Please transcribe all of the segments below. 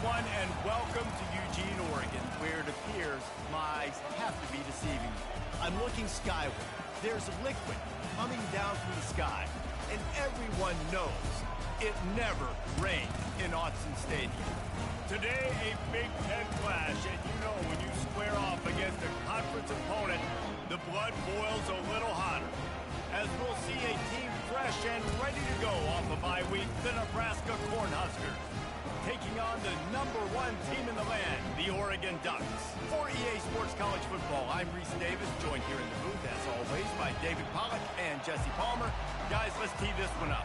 everyone, and welcome to Eugene, Oregon, where it appears my eyes have to be deceiving me. I'm looking skyward. There's liquid coming down from the sky, and everyone knows it never rains in Autzen Stadium. Today, a Big Ten clash, and you know when you square off against a conference opponent, the blood boils a little hotter. As we'll see a team fresh and ready to go off of bye week, the Nebraska Cornhuskers, taking on the #1 team in the land, the Oregon Ducks. For EA Sports College Football, I'm Reese Davis, joined here in the booth, as always, by David Pollack and Jesse Palmer. Guys, let's tee this one up.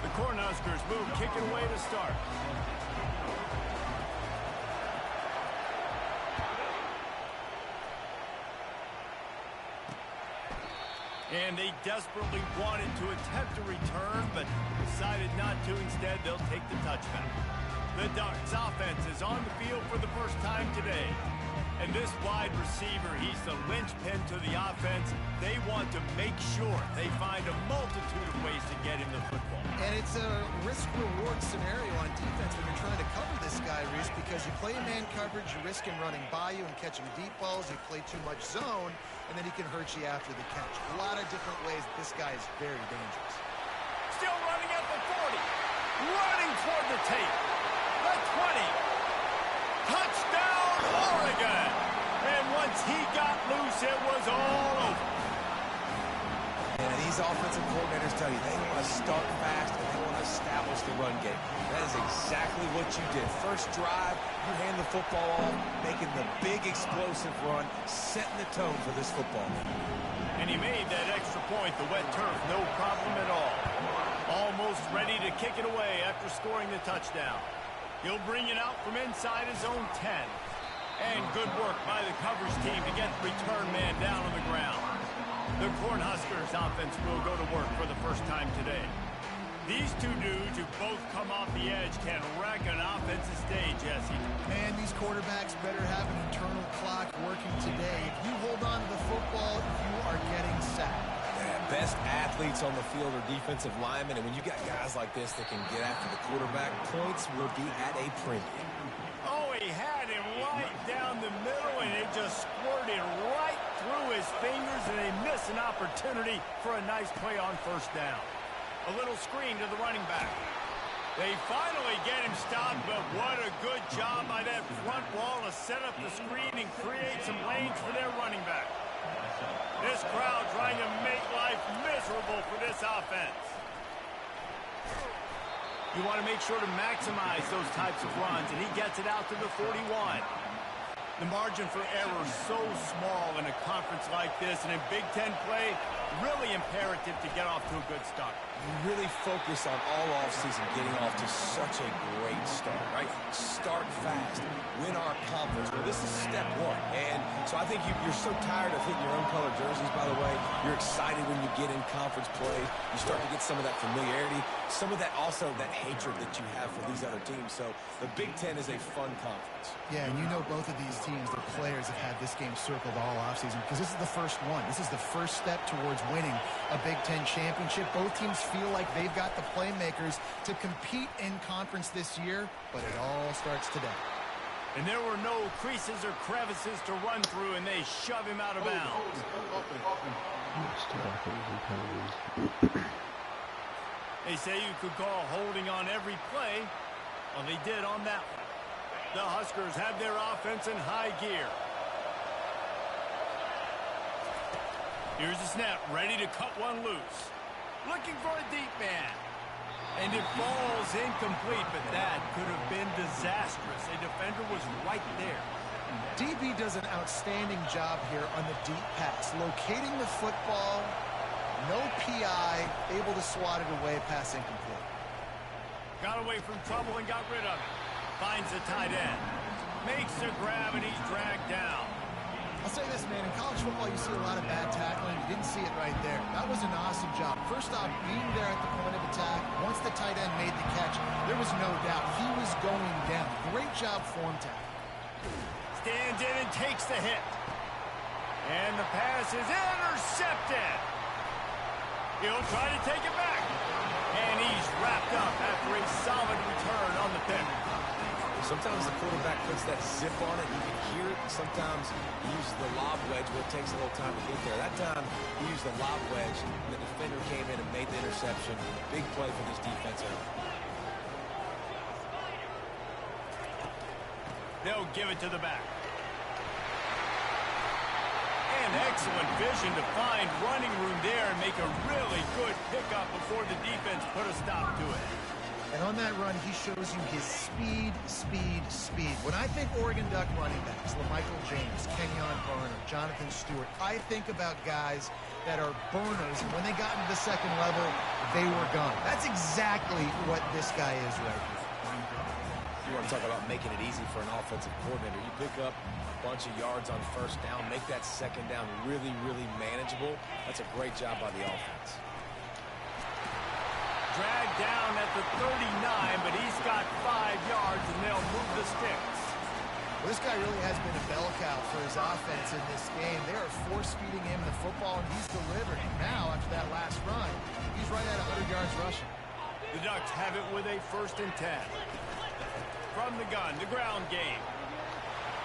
The Cornhuskers move kicking away to start. And they desperately wanted to attempt a return, but decided not to. Instead, they'll take the touchback. The Ducks offense is on the field for the first time today. And this wide receiver, he's the linchpin to the offense. They want to make sure they find a multitude of ways to get him the football. And it's a risk-reward scenario on defense when you're trying to cover this guy, Reese, because you play man coverage, you risk him running by you and catching deep balls. You play too much zone, and then he can hurt you after the catch. A lot of different ways. This guy is very dangerous. Still running at the 40. Running toward the tape. The 20. Touchdown, Oregon! And once he got loose, it was all over. And these offensive coordinators tell you they want to start fast and they want to establish the run game. That is exactly what you did. First drive, you hand the football off, making the big explosive run, setting the tone for this football game. And he made that extra point, the wet turf, no problem at all. Almost ready to kick it away after scoring the touchdown. He'll bring it out from inside his own 10. And good work by the coverage team to get the return man down on the ground. The Cornhuskers offense will go to work for the first time today. These two dudes who both come off the edge can wreck an offensive stage, Jesse. Man, these quarterbacks better have an internal clock working today. If you hold on to the football, you are getting sacked. Best athletes on the field are defensive linemen, and when you got guys like this that can get after the quarterback, points will be at a premium. Oh, he had him right down the middle, and it just squirted right through his fingers, and they miss an opportunity for a nice play on first down. A little screen to the running back. They finally get him stopped, but what a good job by that front wall to set up the screen and create some lanes for their running back. This crowd trying to make life miserable for this offense. You want to make sure to maximize those types of runs, and he gets it out to the 41. The margin for error is so small in a conference like this, and in Big Ten play, really imperative to get off to a good start. We really focus on all offseason getting off to such a great start, right? Start fast, win our conference. Well, this is step one. And so I think you're so tired of hitting your own color jerseys, by the way. You're excited when you get in conference play. You start to get some of that familiarity, some of that also that hatred that you have for these other teams. So the Big Ten is a fun conference. Yeah, and you know both of these teams, their players have had this game circled all offseason because this is the first one. This is the first step towards winning a Big Ten championship. Both teams feel like they've got the playmakers to compete in conference this year, but it all starts today. And there were no creases or crevices to run through, and they shove him out of bounds. They say you could call holding on every play. Well, they did on that one. The Huskers have their offense in high gear. Here's the snap, ready to cut one loose. Looking for a deep man. And it falls incomplete, but that could have been disastrous. A defender was right there. DB does an outstanding job here on the deep pass. Locating the football, no PI, able to swat it away, pass incomplete. Got away from trouble and got rid of it. Finds the tight end. Makes the grab, and he's dragged down. I'll say this, man, in college football you see a lot of bad tackling. You didn't see it right there. That was an awesome job. First off, being there at the point of attack, once the tight end made the catch, there was no doubt he was going down. Great job form tackle. Stands in and takes the hit. And the pass is intercepted. He'll try to take it back. And he's wrapped up after a solid return on the pick. Sometimes the quarterback puts that zip on it. You can hear it. Sometimes he uses the lob wedge where it takes a little time to get there. That time he used the lob wedge, and the defender came in and made the interception. Big play for this defense early. They'll give it to the back. And excellent vision to find running room there and make a really good pickup before the defense put a stop to it. And on that run, he shows you his speed. When I think Oregon Duck running backs, LaMichael James, Kenyon Barner, Jonathan Stewart, I think about guys that are burners, and when they got into the second level, they were gone. That's exactly what this guy is right here. You want to talk about making it easy for an offensive coordinator. You pick up a bunch of yards on first down, make that second down really, really manageable. That's a great job by the offense. Dragged down at the 39, but he's got 5 yards, and they'll move the sticks. Well, this guy really has been a bell cow for his offense in this game. They are force-feeding him the football, and he's delivered. And now, after that last run, he's right at 100 yards rushing. The Ducks have it with a 1st and 10. From the gun, the ground game.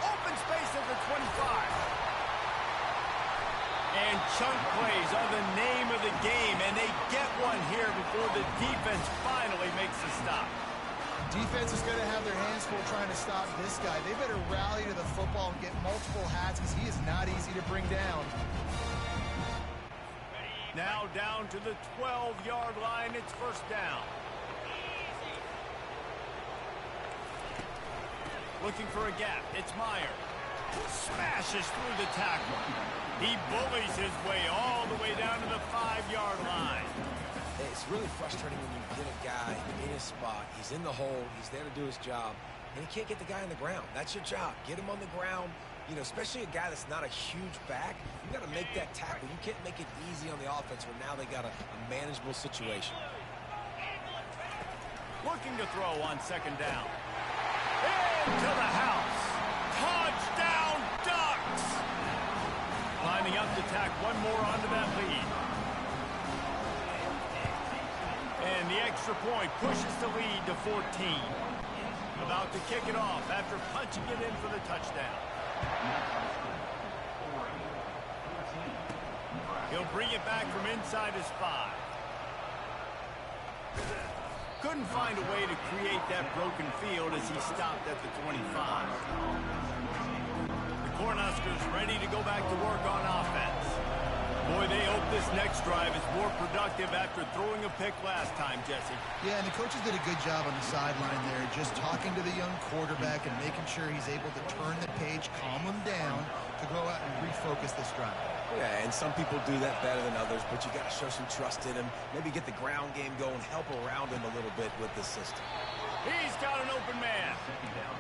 Open space at the 25. And chunk plays are the name of the game, and they get one here before the defense finally makes the stop. Defense is going to have their hands full trying to stop this guy. They better rally to the football and get multiple hats because he is not easy to bring down. Now down to the 12-yard line. It's 1st down. Looking for a gap. It's Meyer. Smashes through the tackle. He bullies his way all the way down to the 5-yard line. It's really frustrating when you get a guy in his spot. He's in the hole. He's there to do his job, and he can't get the guy on the ground. That's your job. Get him on the ground. You know, especially a guy that's not a huge back. You got to make that tackle. You can't make it easy on the offense where now they got a manageable situation. Looking to throw on 2nd down. Into the house. Touchdown, Ducks! Lining up to tack one more onto that lead. And the extra point pushes the lead to 14. About to kick it off after punching it in for the touchdown. He'll bring it back from inside his 5. Couldn't find a way to create that broken field as he stopped at the 25. The Cornhuskers ready to go back to work on offense. Boy, they hope this next drive is more productive after throwing a pick last time, Jesse. Yeah, and the coaches did a good job on the sideline there, just talking to the young quarterback and making sure he's able to turn the page, calm him down, to go out and refocus this drive. Yeah, and some people do that better than others, but you got to show some trust in him. Maybe get the ground game going, help around him a little bit with the system. He's got an open man.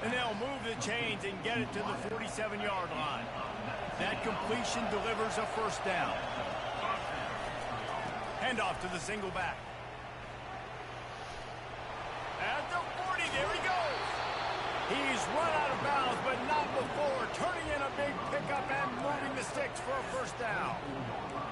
And they'll move the chains and get it to the 47-yard line. That completion delivers a 1st down. Handoff to the single back. At the 40, there he goes. He's run out of bounds, but not before turning in a big pickup and moving the sticks for a 1st down.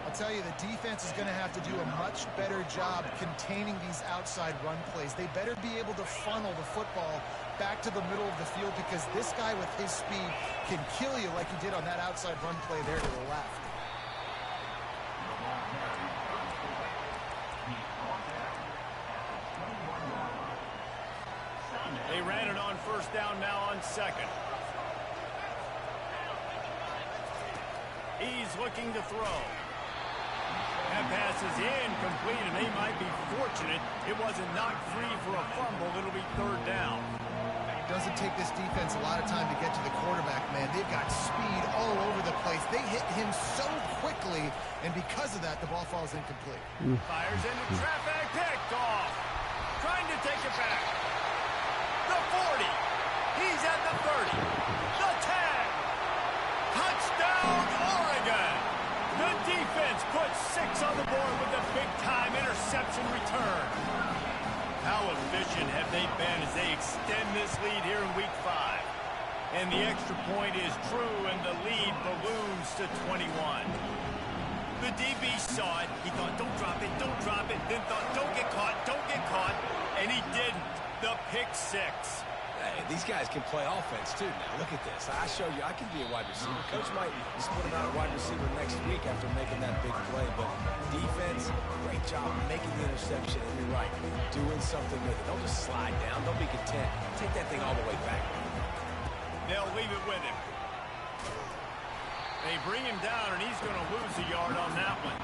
I'll tell you, the defense is going to have to do a much better job containing these outside run plays. They better be able to funnel the football back to the middle of the field because this guy with his speed can kill you like he did on that outside run play there to the left. They ran it on 1st down, now on 2nd. He's looking to throw. That pass is incomplete, and they might be fortunate it wasn't knocked free for a fumble. It'll be 3rd down. It doesn't take this defense a lot of time to get to the quarterback, man. They've got speed all over the place. They hit him so quickly, and because of that, the ball falls incomplete. Fires into traffic, picked off. Trying to take it back. The 40. He's at the 30. The 10. Touchdown, Oregon. The defense puts 6 on the board with a big-time interception return. How efficient have they been as they extend this lead here in Week 5? And the extra point is true, and the lead balloons to 21. The DB saw it. He thought, don't drop it, then thought, don't get caught, and he didn't. The pick six. Hey, these guys can play offense, too. Now, look at this. I show you I can be a wide receiver. Coach might split him out at wide receiver next week after making that big play. But defense, great job making the interception. And you're right, doing something with it. Don't just slide down. Don't be content. Take that thing all the way back. They'll leave it with him. They bring him down, and he's going to lose a yard on that one.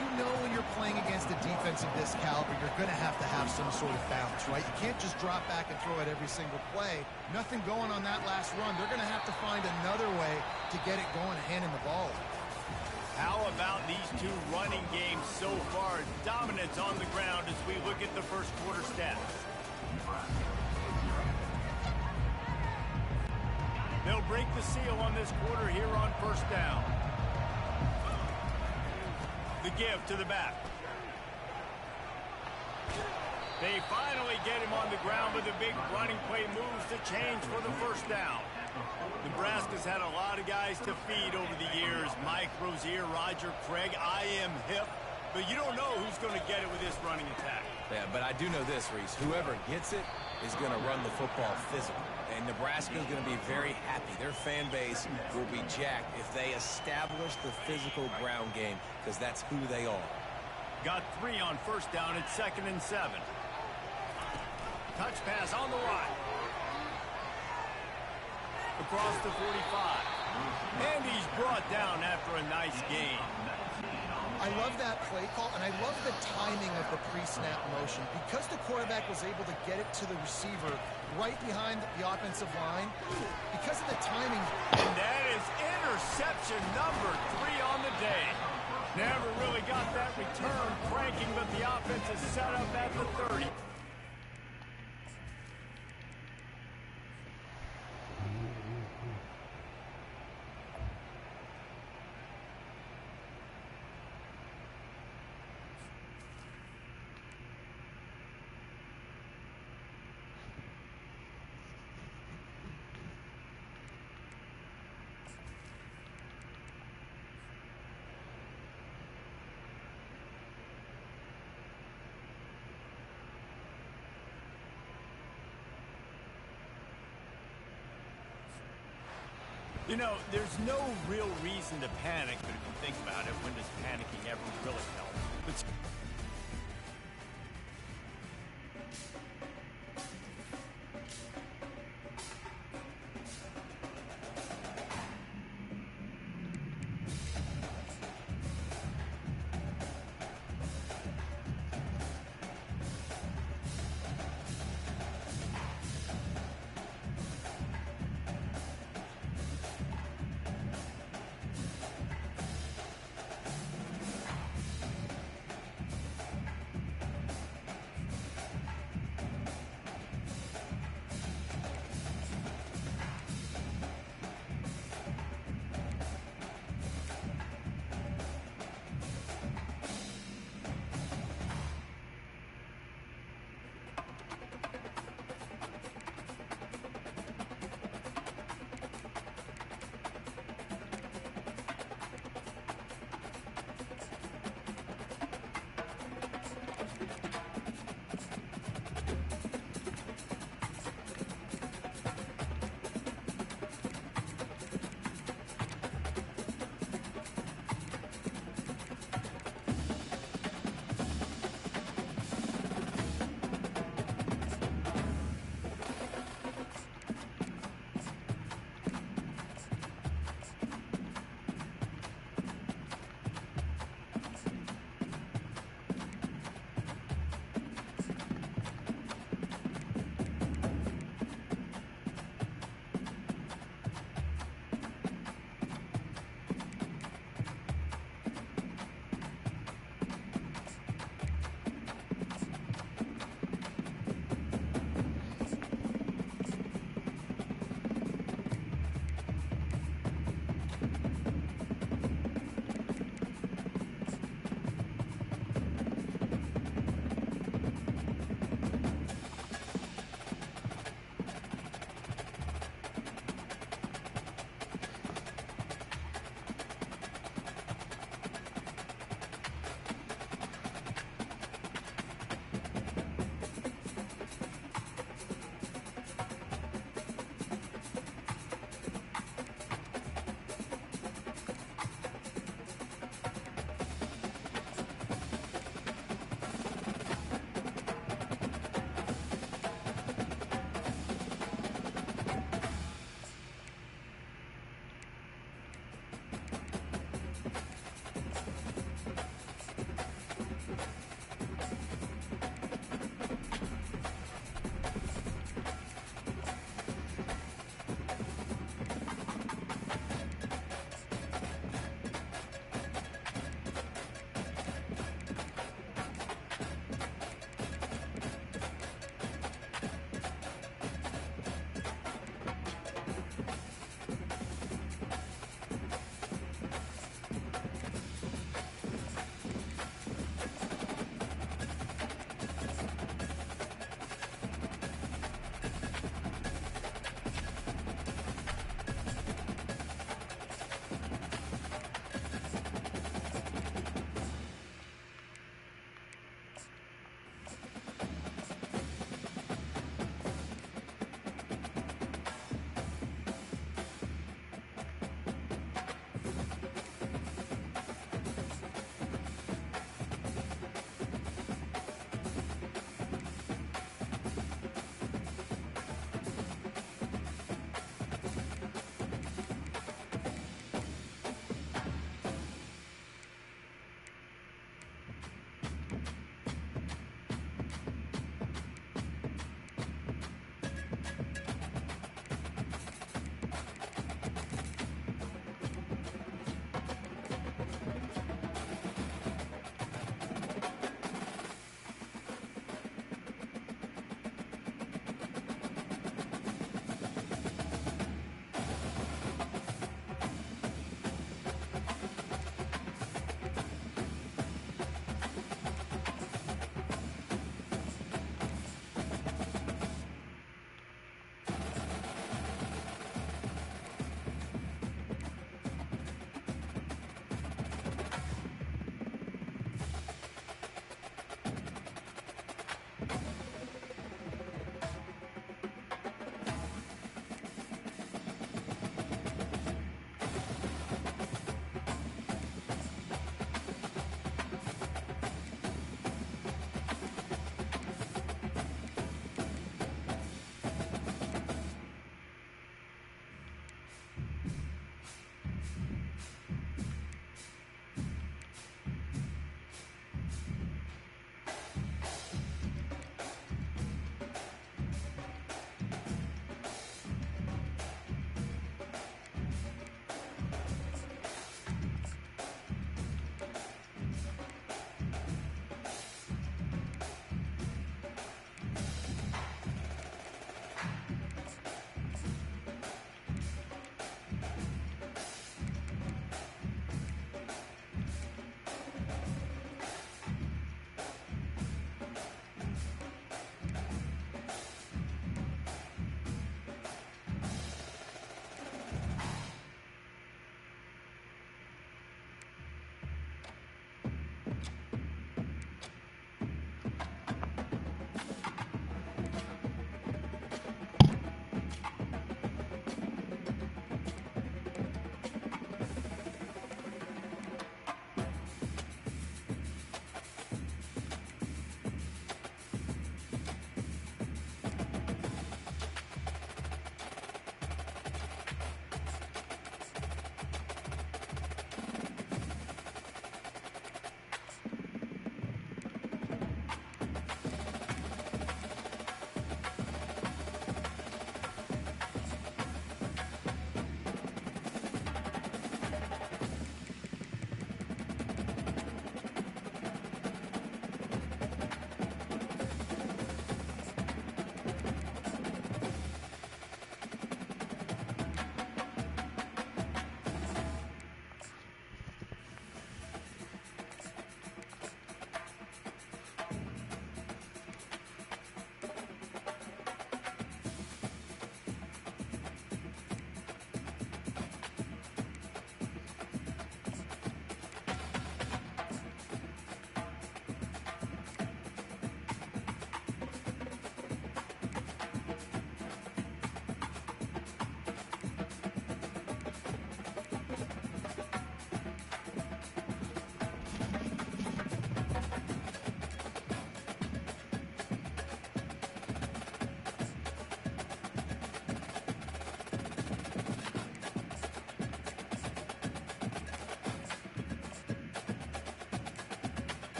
You know when you're playing against a defense of this caliber, you're going to have some sort of balance, right? You can't just drop back and throw it every single play. Nothing going on that last run. They're going to have to find another way to get it going and handing the ball. How about these two running games so far? Dominance on the ground as we look at the first quarter stats. They'll break the seal on this quarter here on first down. The give to the back. They finally get him on the ground with a big running play moves to change for the first down. Nebraska's had a lot of guys to feed over the years. Mike Rozier, Roger Craig, I am hip. But you don't know who's going to get it with this running attack. Yeah, but I do know this, Reese. Whoever gets it is going to run the football physical. And Nebraska is going to be very happy. Their fan base will be jacked if they establish the physical ground game, because that's who they are. Got 3 on first down at 2nd and 7. Touch pass on the right. Across the 45. And he's brought down after a nice gain. I love that play call, and I love the timing of the pre-snap motion. Because the quarterback was able to get it to the receiver right behind the offensive line, because of the timing. And that is interception number 3 on the day. Never really got that return cranking, but the offense is set up at the 30. You know, there's no real reason to panic, but if you think about it, when does panicking ever really help? But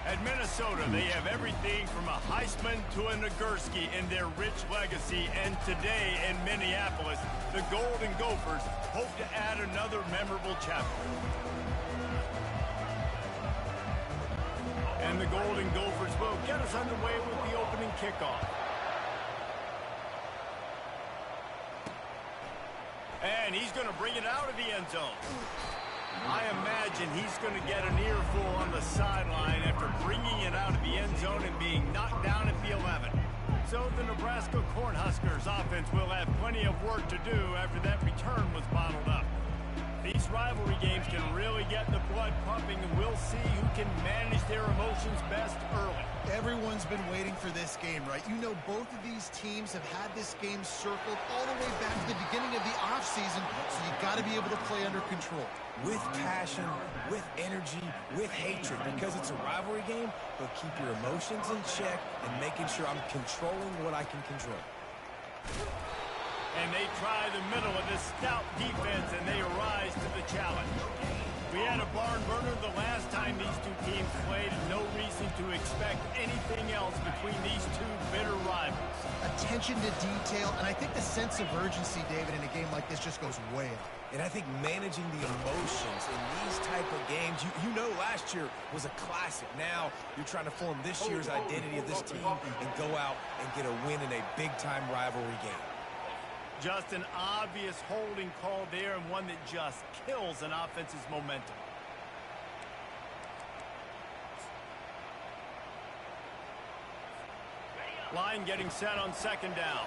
At Minnesota, they have everything from a Heisman to a Nagurski in their rich legacy. And today in Minneapolis, the Golden Gophers hope to add another memorable chapter. And the Golden Gophers will get us underway with the opening kickoff. And he's going to bring it out of the end zone. I imagine he's going to get an earful on the sideline after bringing it out of the end zone and being knocked down at the 11. So the Nebraska Cornhuskers offense will have plenty of work to do after that return was bottled up. These rivalry games can really get the blood pumping, and we'll see who can manage their emotions best early. Everyone's been waiting for this game, right? You know, both of these teams have had this game circled all the way back to the beginning of the offseason, so you got to be able to play under control. With passion, with energy, with hatred, because it's a rivalry game, but keep your emotions in check and making sure I'm controlling what I can control. And they try the middle of this stout defense, and they rise to the challenge. We had a barn burner the last time these two teams played, and no reason to expect anything else between these two bitter rivals. Attention to detail, and I think the sense of urgency, David, in a game like this just goes way up. And I think managing the emotions in these type of games, you know last year was a classic. Now you're trying to form this year's identity of this team and go out and get a win in a big-time rivalry game. Just an obvious holding call there, and one that just kills an offense's momentum. Line getting set on second down.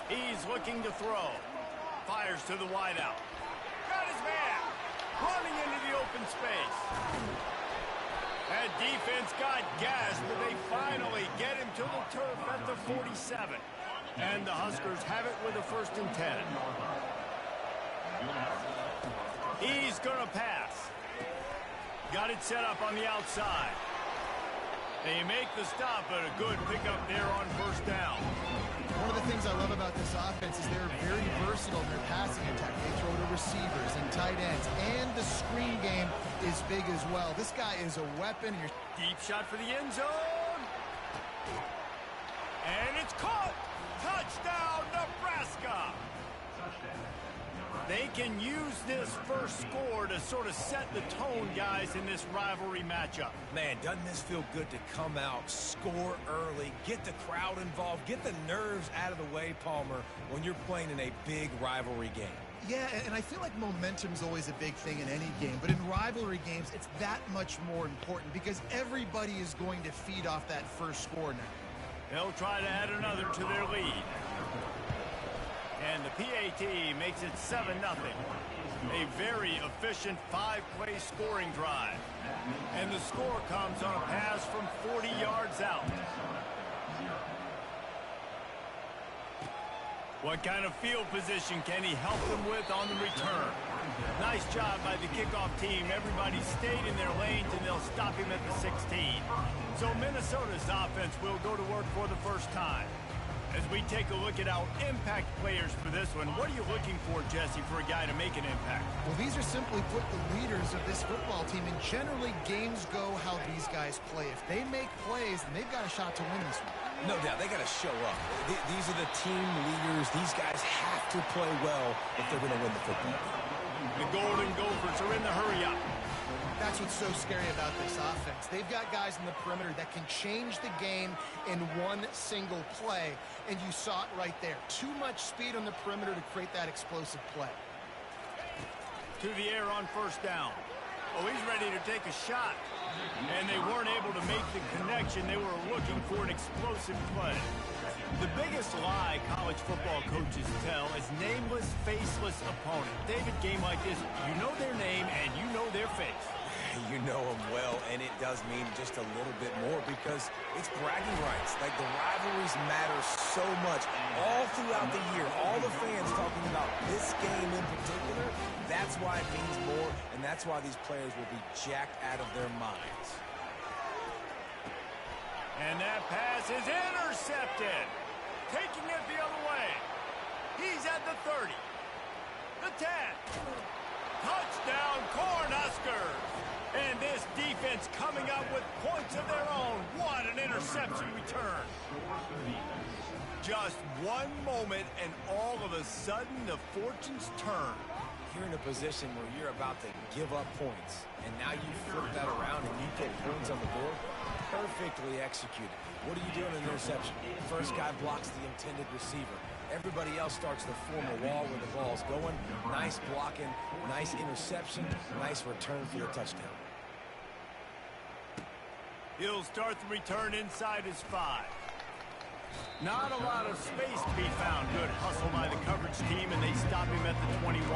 He's looking to throw. Fires to the wideout. Got his man. Running into the open space. That defense got gassed, but they finally get him to the turf at the 47. And the Huskers have it with a 1st and 10. He's going to pass. Got it set up on the outside. They make the stop, but a good pickup there on 1st down. One of the things I love about this offense is they're very versatile in their passing attack. They throw to receivers and tight ends, and the screen game is big as well. This guy is a weapon. Deep shot for the end zone. And it's caught. Touchdown, Nebraska. They can use this first score to sort of set the tone, guys, in this rivalry matchup. Man, doesn't this feel good to come out, score early, get the crowd involved, get the nerves out of the way, Palmer, when you're playing in a big rivalry game? Yeah, and I feel like momentum's always a big thing in any game, but in rivalry games, it's that much more important because everybody is going to feed off that first score now. They'll try to add another to their lead. And the PAT makes it 7-0. A very efficient 5-play scoring drive. And the score comes on a pass from 40 yards out. What kind of field position can he help them with on the return? Nice job by the kickoff team. Everybody stayed in their lanes, and they'll stop him at the 16. So Minnesota's offense will go to work for the first time. As we take a look at our impact players for this one, what are you looking for, Jesse, for a guy to make an impact? Well, these are simply put the leaders of this football team, and generally games go how these guys play. If they make plays, then they've got a shot to win this one. No doubt, they got to show up. These are the team leaders. These guys have to play well if they're going to win the football. The Golden Gophers are in the hurry-up. That's what's so scary about this offense. They've got guys in the perimeter that can change the game in one single play, and you saw it right there. Too much speed on the perimeter to create that explosive play. To the air on 1st down. Oh, he's ready to take a shot. And they weren't able to make the connection. They were looking for an explosive play. The biggest lie college football coaches tell is nameless, faceless opponent. David, game like this, you know their name and you know their face. You know them well, and it does mean just a little bit more because it's bragging rights. Like, the rivalries matter so much all throughout the year. All the fans talking about this game in particular, that's why it means more, and that's why these players will be jacked out of their minds. And that pass is intercepted. Taking it the other way. He's at the 30. The 10. Touchdown, Cornhuskers. And this defense coming up with points of their own. What an interception return. Just one moment, and all of a sudden, the fortunes turn. You're in a position where you're about to give up points, and now you flip that around and you put points on the board. Perfectly executed. What do you do in an interception? First guy blocks the intended receiver. Everybody else starts to form a wall where the ball's going. Nice blocking, nice interception, nice return for the touchdown. He'll start the return inside his 5. Not a lot of space to be found. Good hustle by the coverage team, and they stop him at the 21.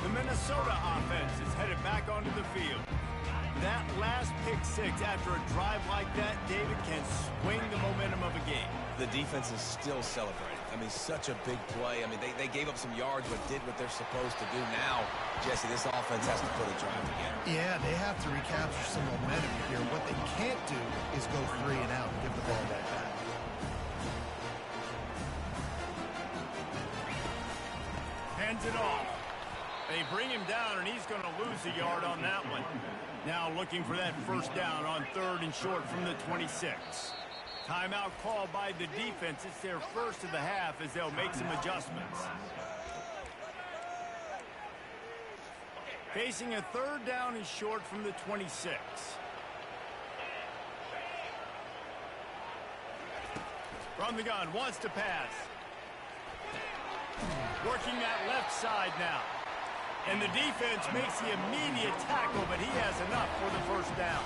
The Minnesota offense is headed back onto the field. That last pick 6 after a drive like that, David, can swing the momentum of a game. The defense is still celebrating. I mean, such a big play. I mean, they gave up some yards but did what they're supposed to do. Now, Jesse, this offense has to put a drive together. Yeah, they have to recapture some momentum here. What they can't do is go 3 and out and give the ball right back. Hands it off. They bring him down, and he's going to lose a yard on that one. Now looking for that first down on 3rd and short from the 26. Timeout called by the defense. It's their first of the half as they'll make some adjustments. Facing a 3rd down and short from the 26. From the gun, wants to pass. Working that left side now. And the defense makes the immediate tackle, but he has enough for the first down.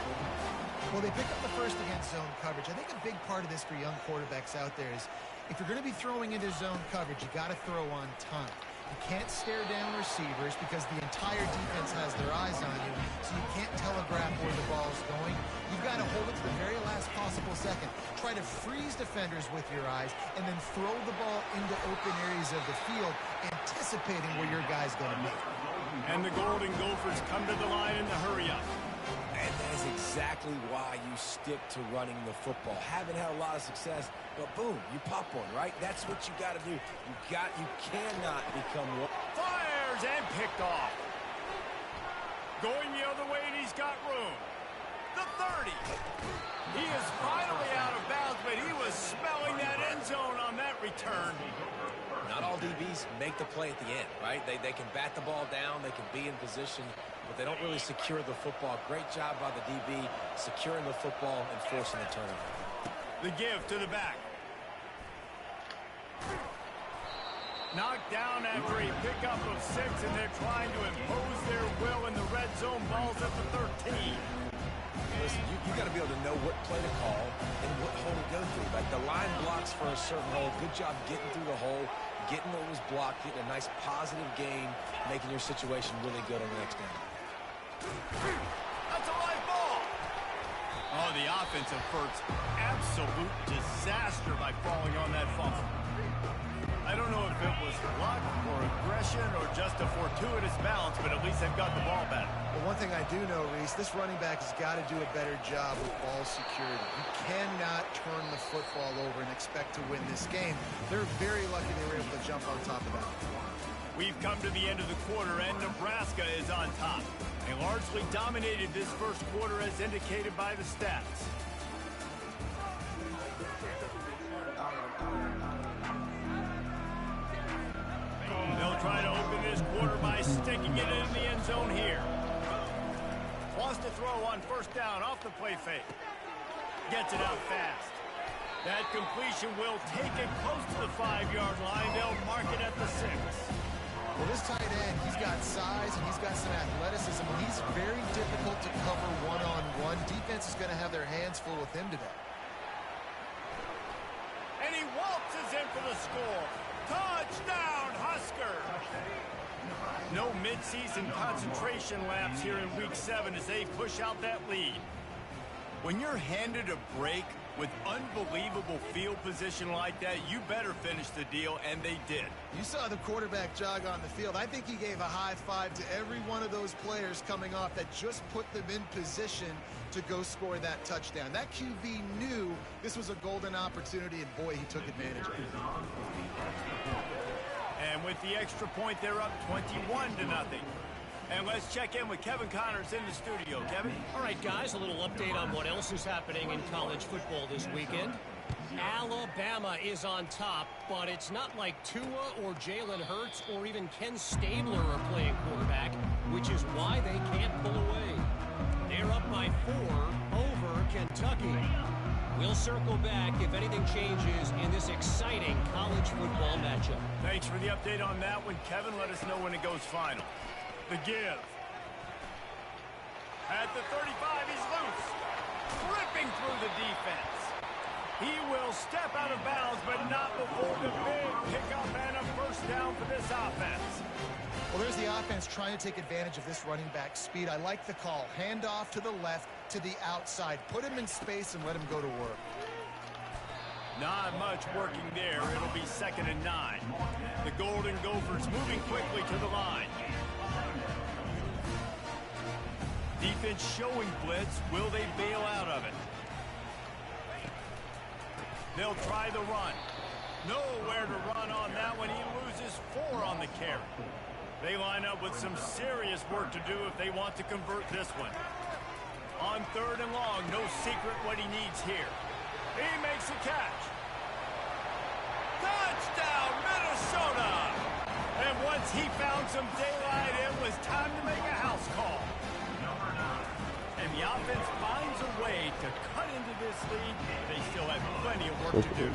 Well, they picked up the first against zone coverage. I think a big part of this for young quarterbacks out there is if you're going to be throwing into zone coverage, you got to throw on time. You can't stare down receivers because the entire defense has their eyes on you, so you can't telegraph where the ball's going. You've got to hold it to the very last possible second. Try to freeze defenders with your eyes and then throw the ball into open areas of the field, anticipating where your guy's going to be. And the Golden Gophers come to the line in the hurry-up. And that is exactly why you stick to running the football. Haven't had a lot of success, but boom, you pop one, right? That's what you got to do. You cannot become one. Fires and picked off. Going the other way, and he's got room. The 30. He is finally out of bounds, but he was smelling that end zone on that return. Not all DBs make the play at the end, right? They can bat the ball down, they can be in position, but they don't really secure the football. Great job by the DB securing the football and forcing the turnover. The give to the back. Knocked down after a pickup of 6, and they're trying to impose their will in the red zone. Ball's at the 13. Listen, you got to be able to know what play to call and what hole to go through. Like the line blocks for a certain hole. Good job getting through the hole, getting what was blocked, getting a nice positive gain, making your situation really good on the next down. That's a live ball. Oh, the offense averts absolute disaster by falling on that fumble. I don't know if it was luck or aggression or just a fortuitous balance, but at least they've got the ball back. Well, one thing I do know, Reese, this running back has got to do a better job with ball security. You cannot turn the football over and expect to win this game. They're very lucky they were able to jump on top of that. We've come to the end of the quarter, and Nebraska is on top. They largely dominated this first quarter as indicated by the stats. They'll try to open this quarter by sticking it in the end zone here. Wants to throw on first down off the play fake. Gets it out fast. That completion will take it close to the 5-yard line. They'll mark it at the 6. Well, this tight end, he's got size and he's got some athleticism. He's very difficult to cover one-on-one. Defense is going to have their hands full with him today. And he waltzes in for the score. Touchdown, Husker! No midseason concentration laps here in Week 7 as they push out that lead. When you're handed a break with unbelievable field position like that, you better finish the deal, and they did. You saw the quarterback jog on the field. I think he gave a high five to every one of those players coming off that just put them in position to go score that touchdown. That QB knew this was a golden opportunity, and boy, he took advantage of it. And with the extra point, they're up 21-0. And let's check in with Kevin Connors in the studio. Kevin? All right, guys, a little update on what else is happening in college football this weekend. Alabama is on top, but it's not like Tua or Jalen Hurts or even Ken Stabler are playing quarterback, which is why they can't pull away. They're up by 4 over Kentucky. We'll circle back if anything changes in this exciting college football matchup. Thanks for the update on that one, Kevin. Let us know when it goes final. The give. At the 35, he's loose. Ripping through the defense. He will step out of bounds, but not before the big pickup and a first down for this offense. Well, there's the offense trying to take advantage of this running back speed. I like the call. Hand off to the left, to the outside. Put him in space and let him go to work. Not much working there. It'll be 2nd and 9. The Golden Gophers moving quickly to the line. Defense showing blitz. Will they bail out of it? They'll try the run. Nowhere to run on that one. He loses 4 on the carry. They line up with some serious work to do if they want to convert this one. On 3rd and long, no secret what he needs here. He makes the catch. Touchdown, Minnesota! And once he found some daylight, it was time to make a house call. And the offense finds a way to cut into this lead. They still have plenty of work to do.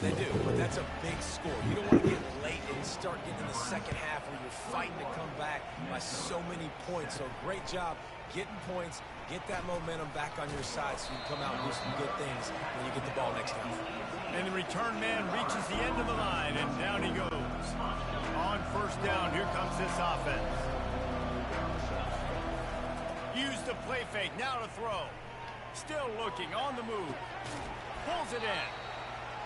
They do, but that's a big score. You don't want to get late and start getting in the second half where you're fighting to come back by so many points. So great job getting points, get that momentum back on your side so you can come out and do some good things when you get the ball next time. And the return man reaches the end of the line, and down he goes. On 1st down, here comes this offense. Use the play fake, now to throw. Still looking, on the move. Pulls it in.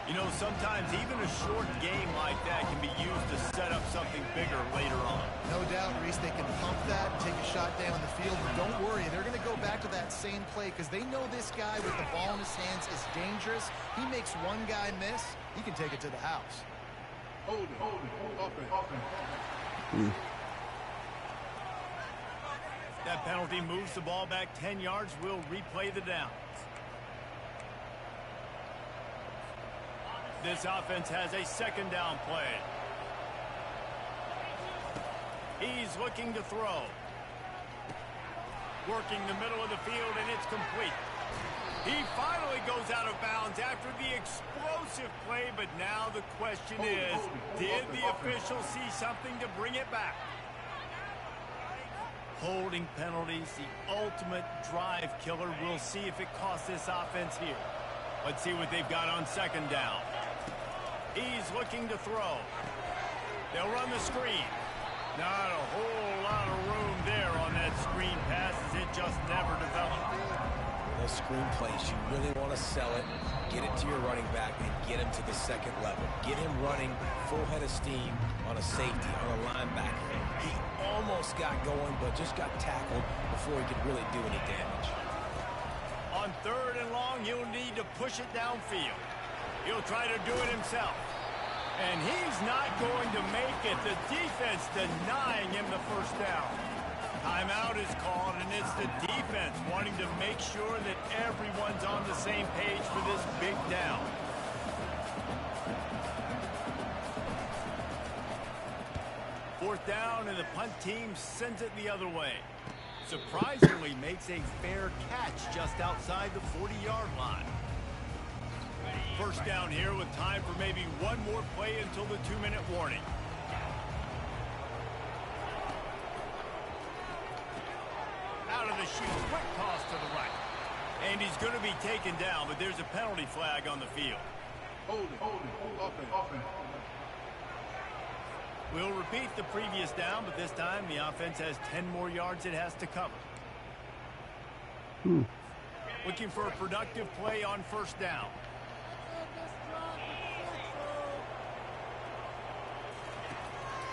You know, sometimes even a short game like that can be used to set up something bigger later on. No doubt, Reese, they can pump that and take a shot down the field. But don't worry, they're going to go back to that same play because they know this guy with the ball in his hands is dangerous. He makes one guy miss, he can take it to the house. Hold it, open. That penalty moves the ball back 10 yards. We'll replay the downs. This offense has a 2nd down play. He's looking to throw. Working the middle of the field, and it's complete. He finally goes out of bounds after the explosive play, but now the question is, did the official see something to bring it back? Holding penalties, the ultimate drive killer. We'll see if it costs this offense here. Let's see what they've got on 2nd down. He's looking to throw. They'll run the screen. Not a whole lot of room there on that screen pass as it just never developed. Those screen plays, you really want to sell it, get it to your running back, and get him to the 2nd level. Get him running full head of steam on a safety, on a linebacker. He almost got going, but just got tackled before he could really do any damage. On 3rd and long, he'll need to push it downfield. He'll try to do it himself. And he's not going to make it. The defense denying him the first down. Timeout is called, and it's the defense wanting to make sure that everyone's on the same page for this big down. Fourth down, and the punt team sends it the other way. Surprisingly makes a fair catch just outside the 40-yard line. First down here with time for maybe one more play until the 2-minute warning. Out of the chute, quick toss to the right. And he's going to be taken down, but there's a penalty flag on the field. Hold it. We'll repeat the previous down, but this time the offense has 10 more yards it has to cover. Looking for a productive play on 1st down.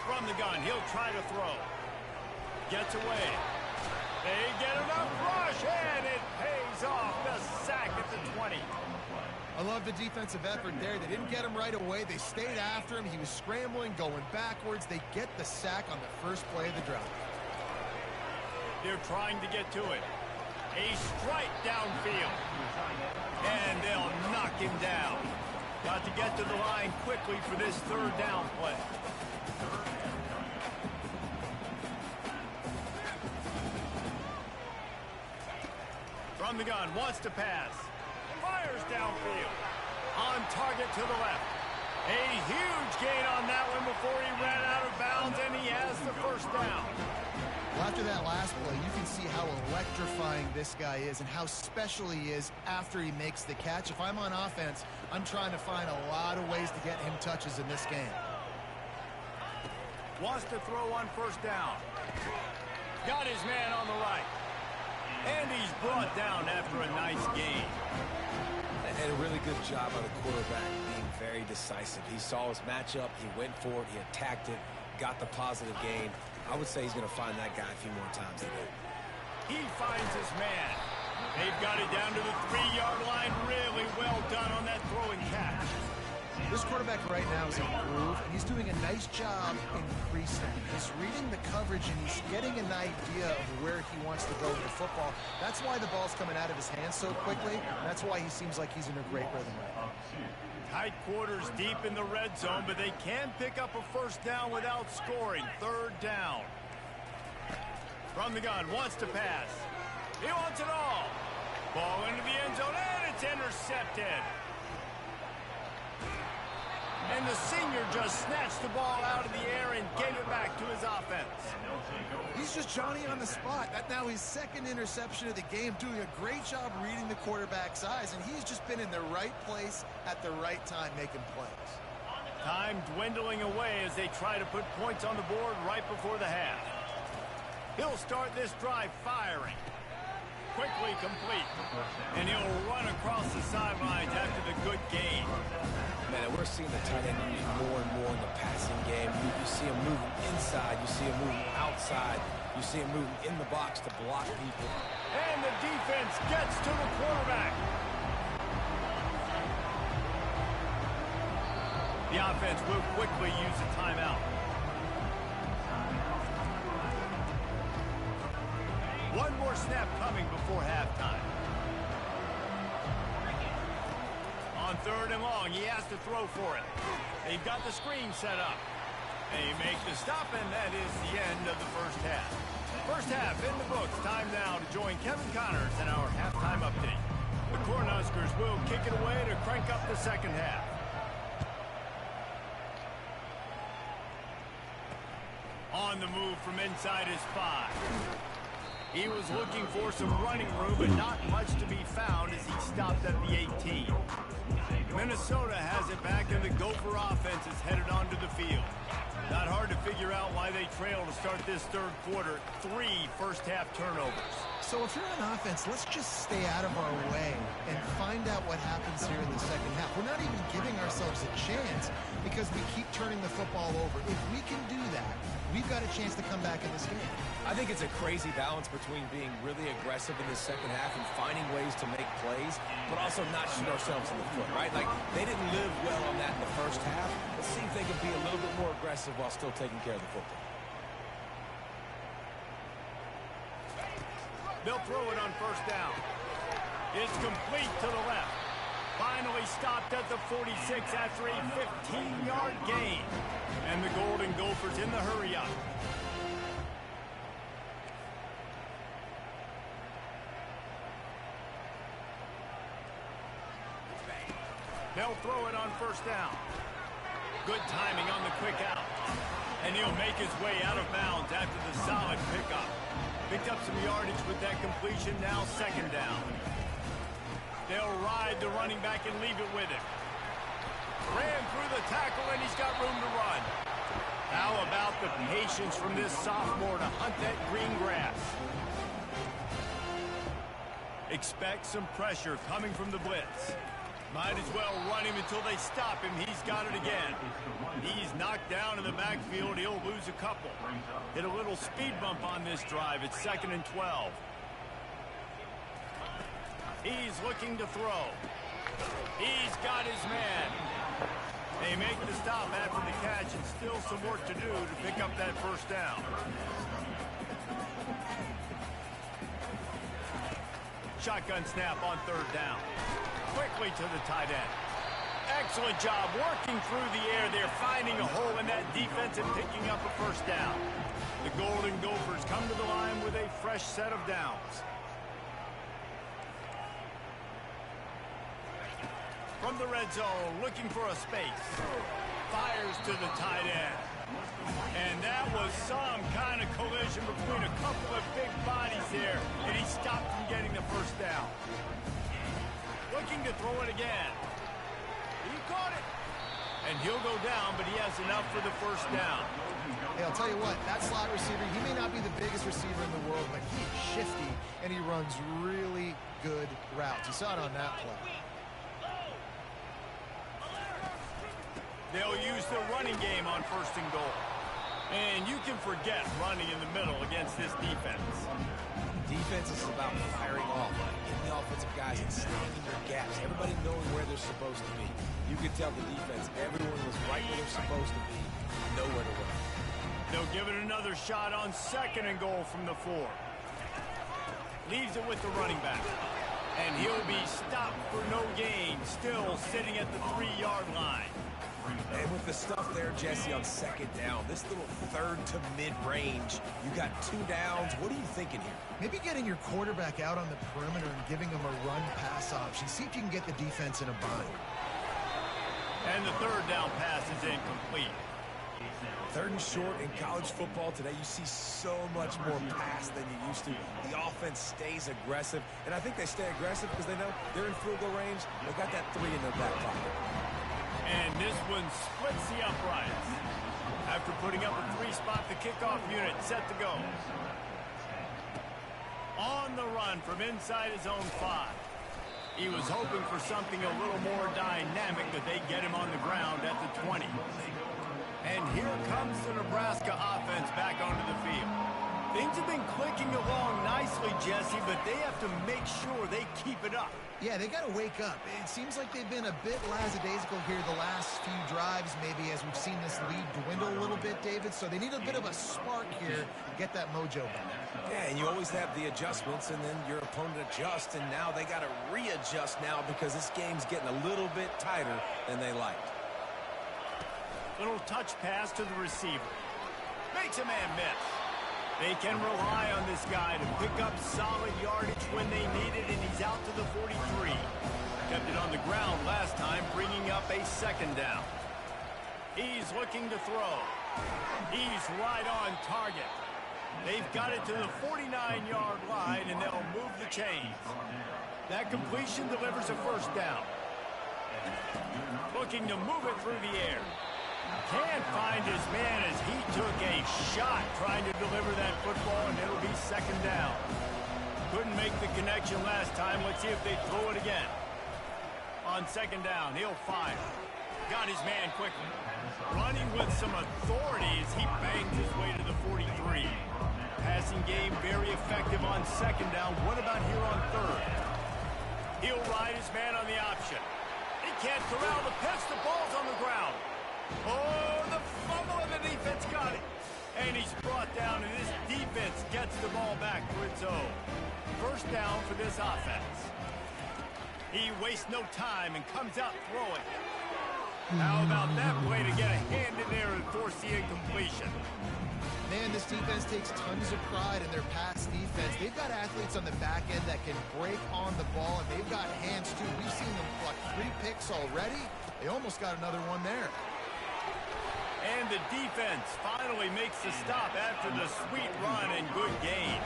From the gun, he'll try to throw. Gets away. They get enough rush, and it pays off. The sack at the 20. I love the defensive effort there. They didn't get him right away. They stayed after him. He was scrambling, going backwards. They get the sack on the first play of the drive. They're trying to get to it. A strike downfield. And they'll knock him down. Got to get to the line quickly for this third down play. From the gun, wants to pass. Fires downfield. On target to the left. A huge gain on that one before he ran out of bounds, and he has the first down. Well, after that last play, you can see how electrifying this guy is and how special he is after he makes the catch. If I'm on offense, I'm trying to find a lot of ways to get him touches in this game. Wants to throw on first down. Got his man on the right. And he's brought down after a nice gain. And a really good job by the quarterback being very decisive. He saw his matchup, he went for it, he attacked it, got the positive gain. I would say he's going to find that guy a few more times today. He finds his man. They've got it down to the 3-yard line. Really well done on that throwing catch. This quarterback right now is in a groove, and he's doing a nice job increasing. He's reading the coverage, and he's getting an idea of where he wants to go with the football. That's why the ball's coming out of his hands so quickly, and that's why he seems like he's in a great rhythm right now. Tight quarters deep in the red zone, but they can pick up a first down without scoring. Third down. From the gun, wants to pass. He wants it all. Ball into the end zone, and it's intercepted. And the senior just snatched the ball out of the air and gave it back to his offense. He's just Johnny on the spot. That's now his second interception of the game, doing a great job reading the quarterback's eyes, and he's just been in the right place at the right time making plays. Time dwindling away as they try to put points on the board right before the half. He'll start this drive firing. Quickly complete. And he'll run across the sidelines after the good gain. Man, we're seeing the tight end more and more in the passing game. You see him moving inside. You see him moving outside. You see him moving in the box to block people. And the defense gets to the quarterback. The offense will quickly use a timeout. One more snap coming before halftime. On third and long, he has to throw for it. They've got the screen set up. They make the stop, and that is the end of the first half. First half in the books. Time now to join Kevin Connors in our halftime update. The Cornhuskers will kick it away to crank up the second half. On the move from inside his 5. He was looking for some running room, but not much to be found as he stopped at the 18. Minnesota has it back, and the Gopher offense is headed onto the field. Not hard to figure out why they trail to start this third quarter. 3 first-half turnovers. So if you're on offense, let's just stay out of our way and find out what happens here in the second half. We're not even giving ourselves a chance because we keep turning the football over. If we can do that, we've got a chance to come back in this game. I think it's a crazy balance between being really aggressive in the second half and finding ways to make plays, but also not shoot ourselves in the foot, right? Like, they didn't live well on that in the first half. Let's see if they can be a little bit more aggressive while still taking care of the football. They'll throw it on first down. It's complete to the left. Finally stopped at the 46 after a 15-yard gain. And the Golden Gophers in the hurry-up. They'll throw it on first down. Good timing on the quick out. And he'll make his way out of bounds after the solid pickup. Picked up some yardage with that completion, now second down. They'll ride the running back and leave it with him. Ran through the tackle, and he's got room to run. How about the patience from this sophomore to hunt that green grass? Expect some pressure coming from the blitz. Might as well run him until they stop him. He's got it again. He's knocked down in the backfield. He'll lose a couple. Hit a little speed bump on this drive. It's 2nd and 12. He's looking to throw. He's got his man. They make the stop after the catch, and still some work to do to pick up that first down. shotgun snap on third down. Quickly to the tight end. Excellent job working through the air there, finding a hole in that defense and picking up a first down. The Golden Gophers come to the line with a fresh set of downs. From the red zone, looking for a space. Fires to the tight end. And that was some kind of collision between a couple of big bodies there, and he stopped from getting the first down. Looking to throw it again. He caught it. And he'll go down, but he has enough for the first down. Hey, I'll tell you what, that slot receiver, he may not be the biggest receiver in the world, but he's shifty, and he runs really good routes. You saw it on that play. They'll use the running game on first and goal. And you can forget running in the middle against this defense. Defense is about firing off, getting the offensive guys and staying in their gaps. Everybody knowing where they're supposed to be. You could tell the defense, everyone was right where they're supposed to be, nowhere to run. They'll give it another shot on second and goal from the 4. Leaves it with the running back. And he'll be stopped for no gain, still sitting at the 3-yard line. And with the stuff there, Jesse, on second down, this little third to mid-range, you got 2 downs. What are you thinking here? Maybe getting your quarterback out on the perimeter and giving him a run-pass option. See if you can get the defense in a bind. And the third down pass is incomplete. Third and short in college football today, you see so much more pass than you used to. The offense stays aggressive, and I think they stay aggressive because they know they're in field goal range. They got that 3 in their back pocket. And this one splits the uprights. After putting up a 3-spot, the kickoff unit set to go. On the run from inside his own 5. He was hoping for something a little more dynamic, but they get him on the ground at the 20. And here comes the Nebraska offense back onto the field. Things have been clicking along nicely, Jesse, but they have to make sure they keep it up. Yeah, they got to wake up. It seems like they've been a bit lackadaisical here the last few drives, maybe, as we've seen this lead dwindle a little bit, David. So they need a bit of a spark here to get that mojo back. Yeah, and you always have the adjustments, and then your opponent adjusts, and now they got to readjust now because this game's getting a little bit tighter than they liked. Little touch pass to the receiver. Makes a man miss. They can rely on this guy to pick up solid yardage when they need it, and he's out to the 43. Kept it on the ground last time, bringing up a second down. He's looking to throw. He's right on target. They've got it to the 49-yard line, and they'll move the chains. That completion delivers a first down. Looking to move it through the air. Can't find his man as he took a shot trying to deliver that football, and it'll be second down. Couldn't make the connection last time. Let's see if they throw it again. On second down, he'll fire. Got his man quickly. Running with some authority as he bangs his way to the 43. Passing game very effective on second down. What about here on third? He'll ride his man on the option. He can't corral the pitch. The ball's on the ground. Oh, the fumble, and the defense got it. And he's brought down, and this defense gets the ball back for its own. First down for this offense. He wastes no time and comes out throwing. How about that play to get a hand in there and force the incompletion? Man, this defense takes tons of pride in their pass defense. They've got athletes on the back end that can break on the ball, and they've got hands, too. We've seen them pluck 3 picks already. They almost got another one there. And the defense finally makes the stop after the sweet run and good gain.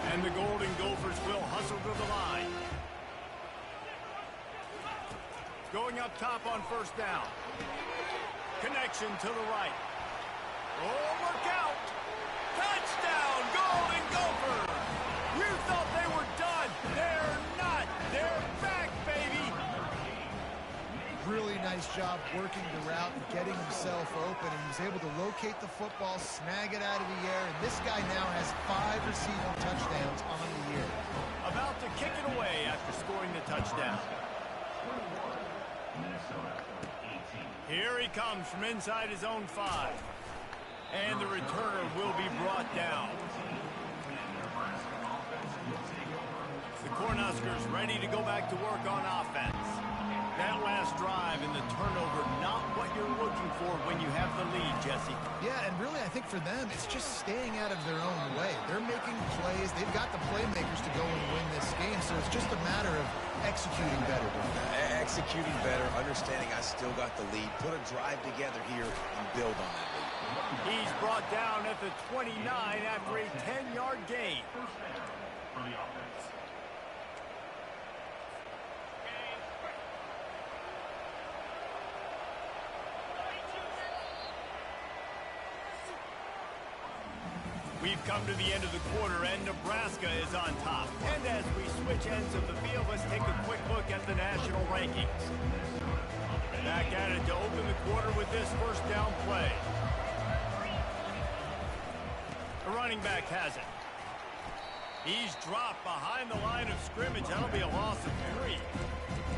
And the Golden Gophers will hustle to the line. Going up top on first down. Connection to the right. Oh, look out! Touchdown, Golden Gophers! You thought they were done. They're not. They're back, baby! Really nice job working the route and getting himself open, and he was able to locate the football, snag it out of the air, and this guy now has 5 receiving touchdowns on the year. About to kick it away after scoring the touchdown. Here he comes from inside his own 5. And the returner will be brought down. The Cornhuskers Huskers ready to go back to work on offense. That last drive and the turnover, not what you're looking for when you have the lead, Jesse. Yeah, and really I think for them, it's just staying out of their own way. They're making plays. They've got the playmakers to go and win this game, so it's just a matter of executing better. Executing better, understanding I still got the lead. Put a drive together here and build on that lead. He's brought down at the 29 after a 10-yard gain. For the offense. We've come to the end of the quarter, and Nebraska is on top. And as we switch ends of the field, let's take a quick look at the national rankings. Back at it to open the quarter with this first down play. The running back has it. He's dropped behind the line of scrimmage. That'll be a loss of 3.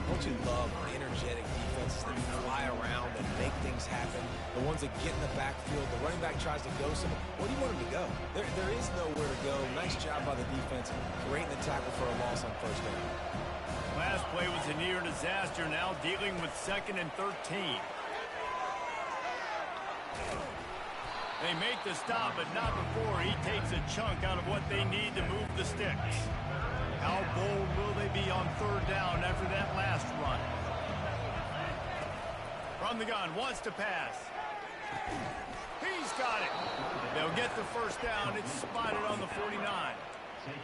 Don't you love energetic defenses that fly around and make things happen? The ones that get in the backfield, the running back tries to go somewhere. Where do you want him to go? There is nowhere to go. Nice job by the defense, creating the tackle for a loss on first down. Last play was a near disaster, now dealing with 2nd and 13. They make the stop, but not before he takes a chunk out of what they need to move the sticks. How bold will they be on 3rd down after that last run? From the gun, wants to pass. He's got it. They'll get the first down. It's spotted on the 49.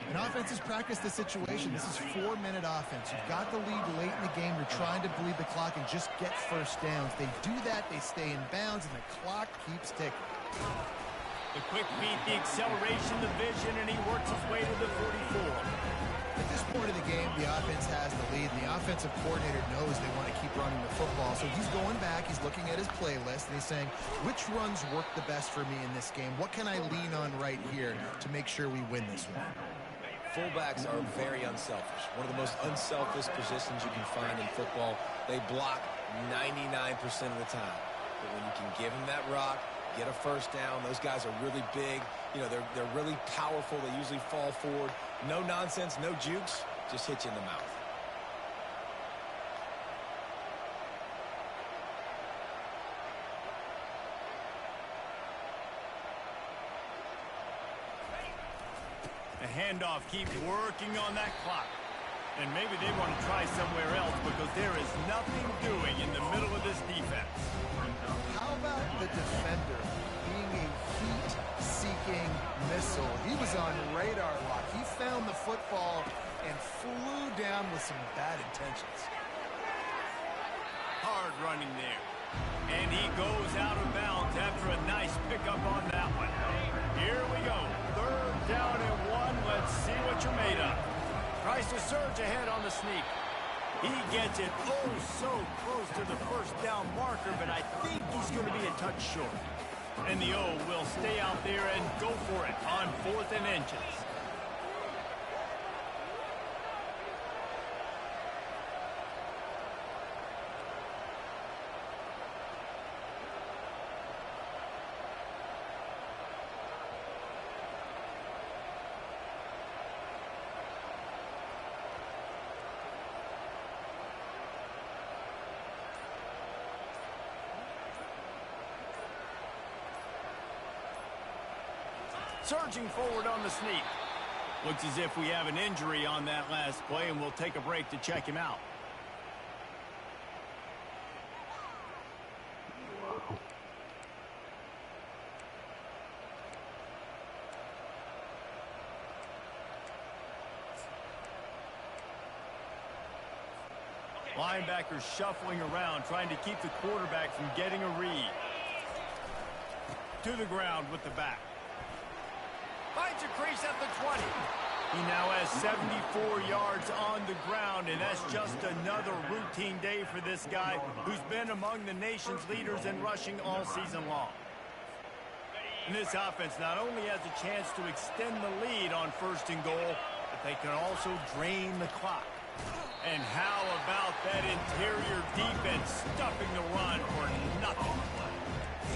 And offenses practice the situation. This is 4-minute offense. You've got the lead late in the game. You're trying to bleed the clock and just get first downs. They do that, they stay in bounds, and the clock keeps ticking. The quick feet, the acceleration, the vision, and he works his way to the 44. At this point of the game, the offense has the lead, and the offensive coordinator knows they want to keep running the football. So he's going back, he's looking at his playlist, and he's saying, which runs work the best for me in this game? What can I lean on right here to make sure we win this one? Fullbacks are very unselfish. One of the most unselfish positions you can find in football. They block 99% of the time. But when you can give them that rock, get a first down, those guys are really big. You know, they're really powerful. They usually fall forward. No nonsense, no jukes, just hit you in the mouth. The handoff keeps working on that clock. And maybe they want to try somewhere else because there is nothing doing in the middle of this defense. How about the defender being a heat-seeking missile? He was on radar lock. He found the football and flew down with some bad intentions. Hard running there. And he goes out of bounds after a nice pickup on that one. Here we go. 3rd down and 1. Let's see what you're made of. Tries to surge ahead on the sneak. He gets it so close to the first down marker, but I think he's going to be a touch short. And the O will stay out there and go for it on 4th and inches. Surging forward on the sneak. Looks as if we have an injury on that last play, and we'll take a break to check him out. Linebackers shuffling around, trying to keep the quarterback from getting a read. To the ground with the back. Finds a crease at the 20. He now has 74 yards on the ground, and that's just another routine day for this guy who's been among the nation's leaders in rushing all season long. And this offense not only has a chance to extend the lead on 1st and goal, but they can also drain the clock. And how about that interior defense stuffing the run for nothing?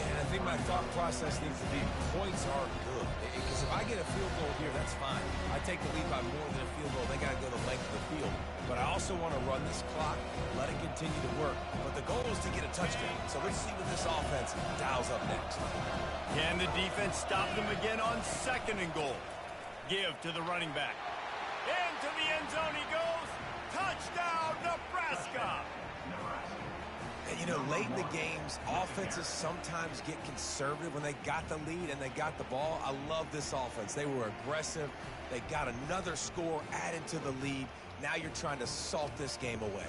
And I think think my thought process needs to be points are good. Because if I get a field goal here, that's fine. I take the lead by more than a field goal. They got to go the length of the field. But I also want to run this clock, let it continue to work. But the goal is to get a touchdown. So let's see what this offense dials up next. Can the defense stop them again on 2nd and goal? Give to the running back. Into the end zone he goes. Touchdown, Nebraska! And, you know, late in the games, offenses sometimes get conservative when they got the lead and they got the ball. I love this offense. They were aggressive. They got another score added to the lead. Now you're trying to salt this game away.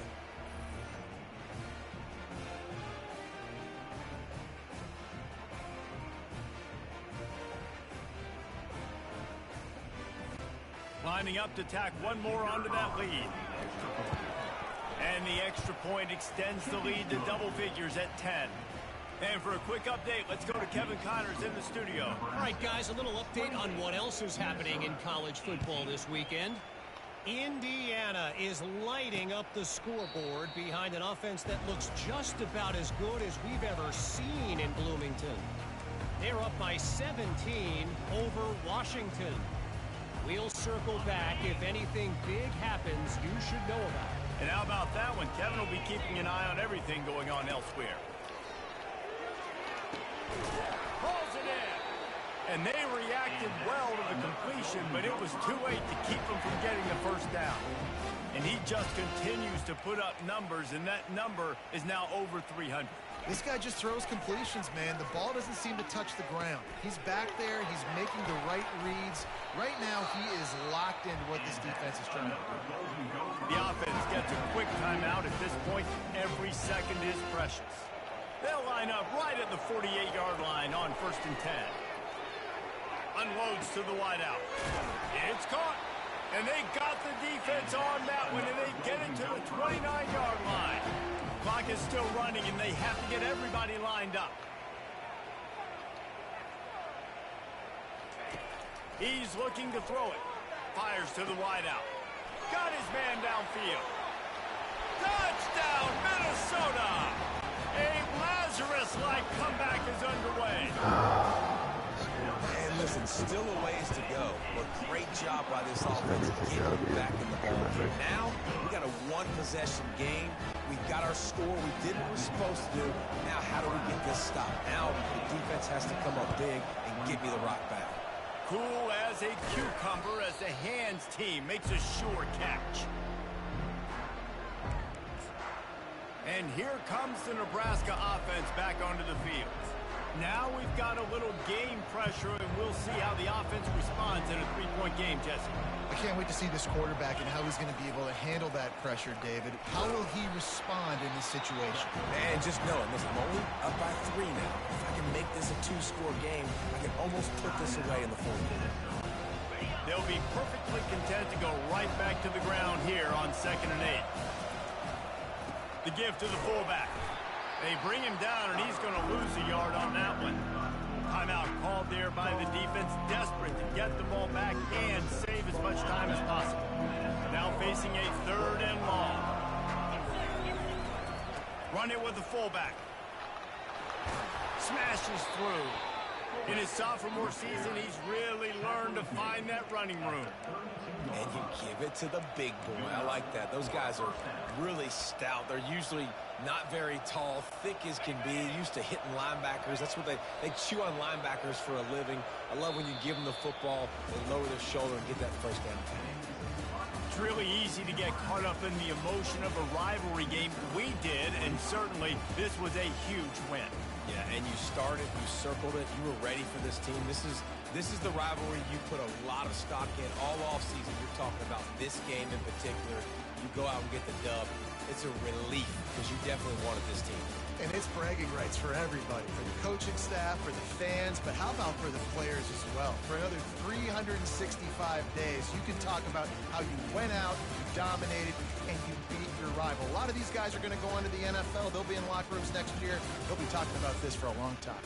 Lining up to tack one more onto that lead. And the extra point extends the lead to double figures at 10. And for a quick update, let's go to Kevin Connors in the studio. All right, guys, a little update on what else is happening in college football this weekend. Indiana is lighting up the scoreboard behind an offense that looks just about as good as we've ever seen in Bloomington. They're up by 17 over Washington. We'll circle back. If anything big happens, you should know about it. And how about that one? Kevin will be keeping an eye on everything going on elsewhere. Pulls it in. And they reacted well to the completion, but it was too late to keep them from getting the first down. And he just continues to put up numbers, and that number is now over 300. This guy just throws completions, man. The ball doesn't seem to touch the ground. He's back there. He's making the right reads. Right now, he is locked into what this defense is trying to do. The offense gets a quick timeout. At this point, every second is precious. They'll line up right at the 48-yard line on 1st and 10. Unloads to the wideout. It's caught. And they got the defense on that one, and they get it to the 29-yard line. Clock is still running, and they have to get everybody lined up. He's looking to throw it. Fires to the wideout. Got his man downfield. Touchdown, Minnesota! A Lazarus-like comeback is underway. And listen, still a ways to go, but great job by this offense getting back in the ball game. Now, we got a one-possession game. We got our score. We did what we're supposed to do. Now, how do we get this stopped? Now, the defense has to come up big and give me the rock back. Cool as a cucumber as the hands team makes a sure catch. And here comes the Nebraska offense back onto the field. Now we've got a little game pressure, and we'll see how the offense responds in a three-point game, Jesse. I can't wait to see this quarterback and how he's going to be able to handle that pressure, David. How will he respond in this situation? And just know it. Listen, I'm only up by 3 now. If I can make this a 2-score game, I can almost put this away in the fourth quarter. They'll be perfectly content to go right back to the ground here on 2nd and 8. The give to the fullback. They bring him down, and he's going to lose a yard on that one. Timeout called there by the defense, desperate to get the ball back and save as much time as possible. Now facing a 3rd and long. Run it with the fullback. Smashes through. In his sophomore season, he's really learned to find that running room. And you give it to the big boy. I like that. Those guys are really stout. They're usually not very tall, thick as can be, used to hitting linebackers. That's what they chew on linebackers for a living. I love when you give them the football, they lower their shoulder and get that first down. It's really easy to get caught up in the emotion of a rivalry game. We did, and certainly this was a huge win. Yeah, and you started, you circled it, you were ready for this team. This is the rivalry you put a lot of stock in all offseason. You're talking about this game in particular. You go out and get the dub. It's a relief because you definitely wanted this team. And it's bragging rights for everybody, for the coaching staff, for the fans, but how about for the players as well? For another 365 days, you can talk about how you went out, you dominated, and you beat your rival. A lot of these guys are going to go on to the NFL. They'll be in locker rooms next year. They'll be talking about this for a long time.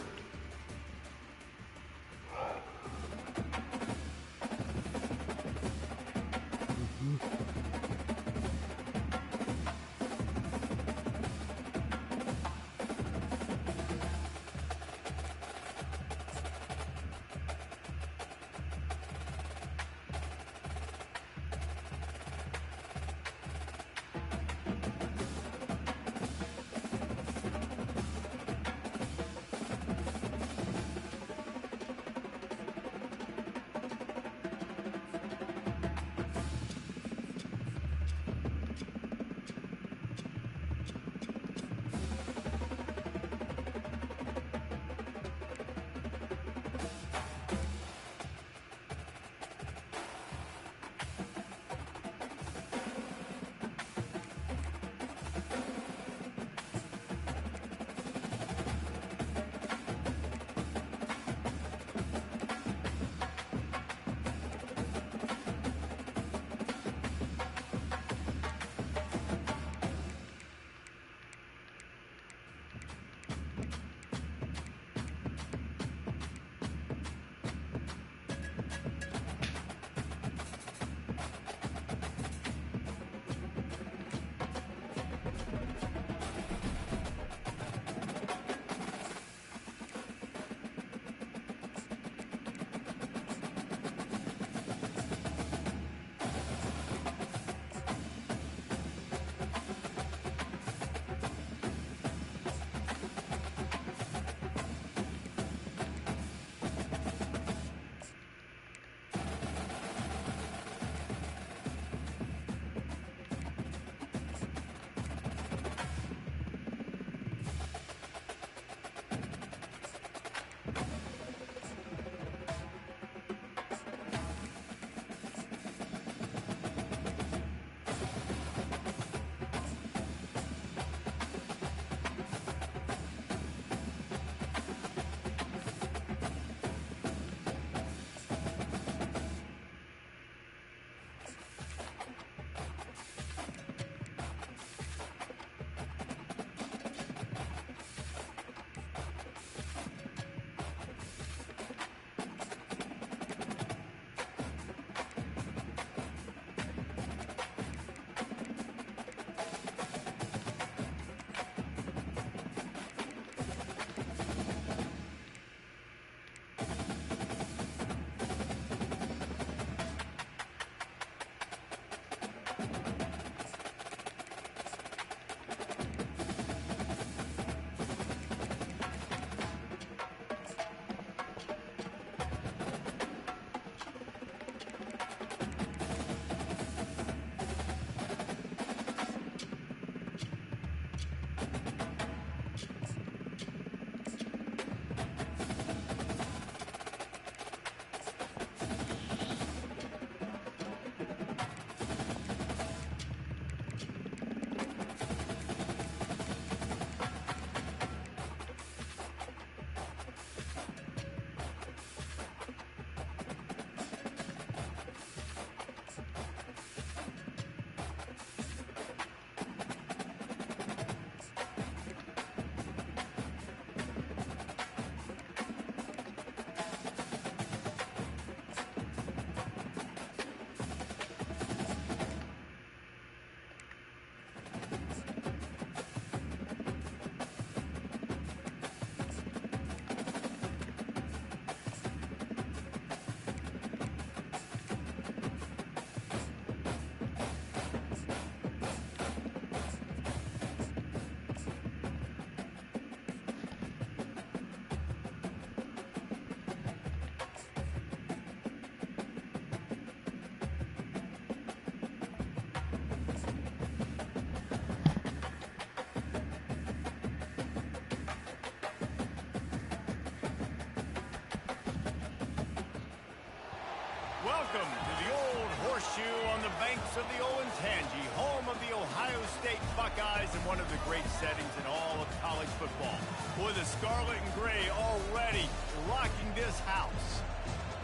Welcome to the Old Horseshoe on the banks of the Olentangy, home of the Ohio State Buckeyes and one of the great settings in all of college football. Boy, the scarlet and gray already rocking this house.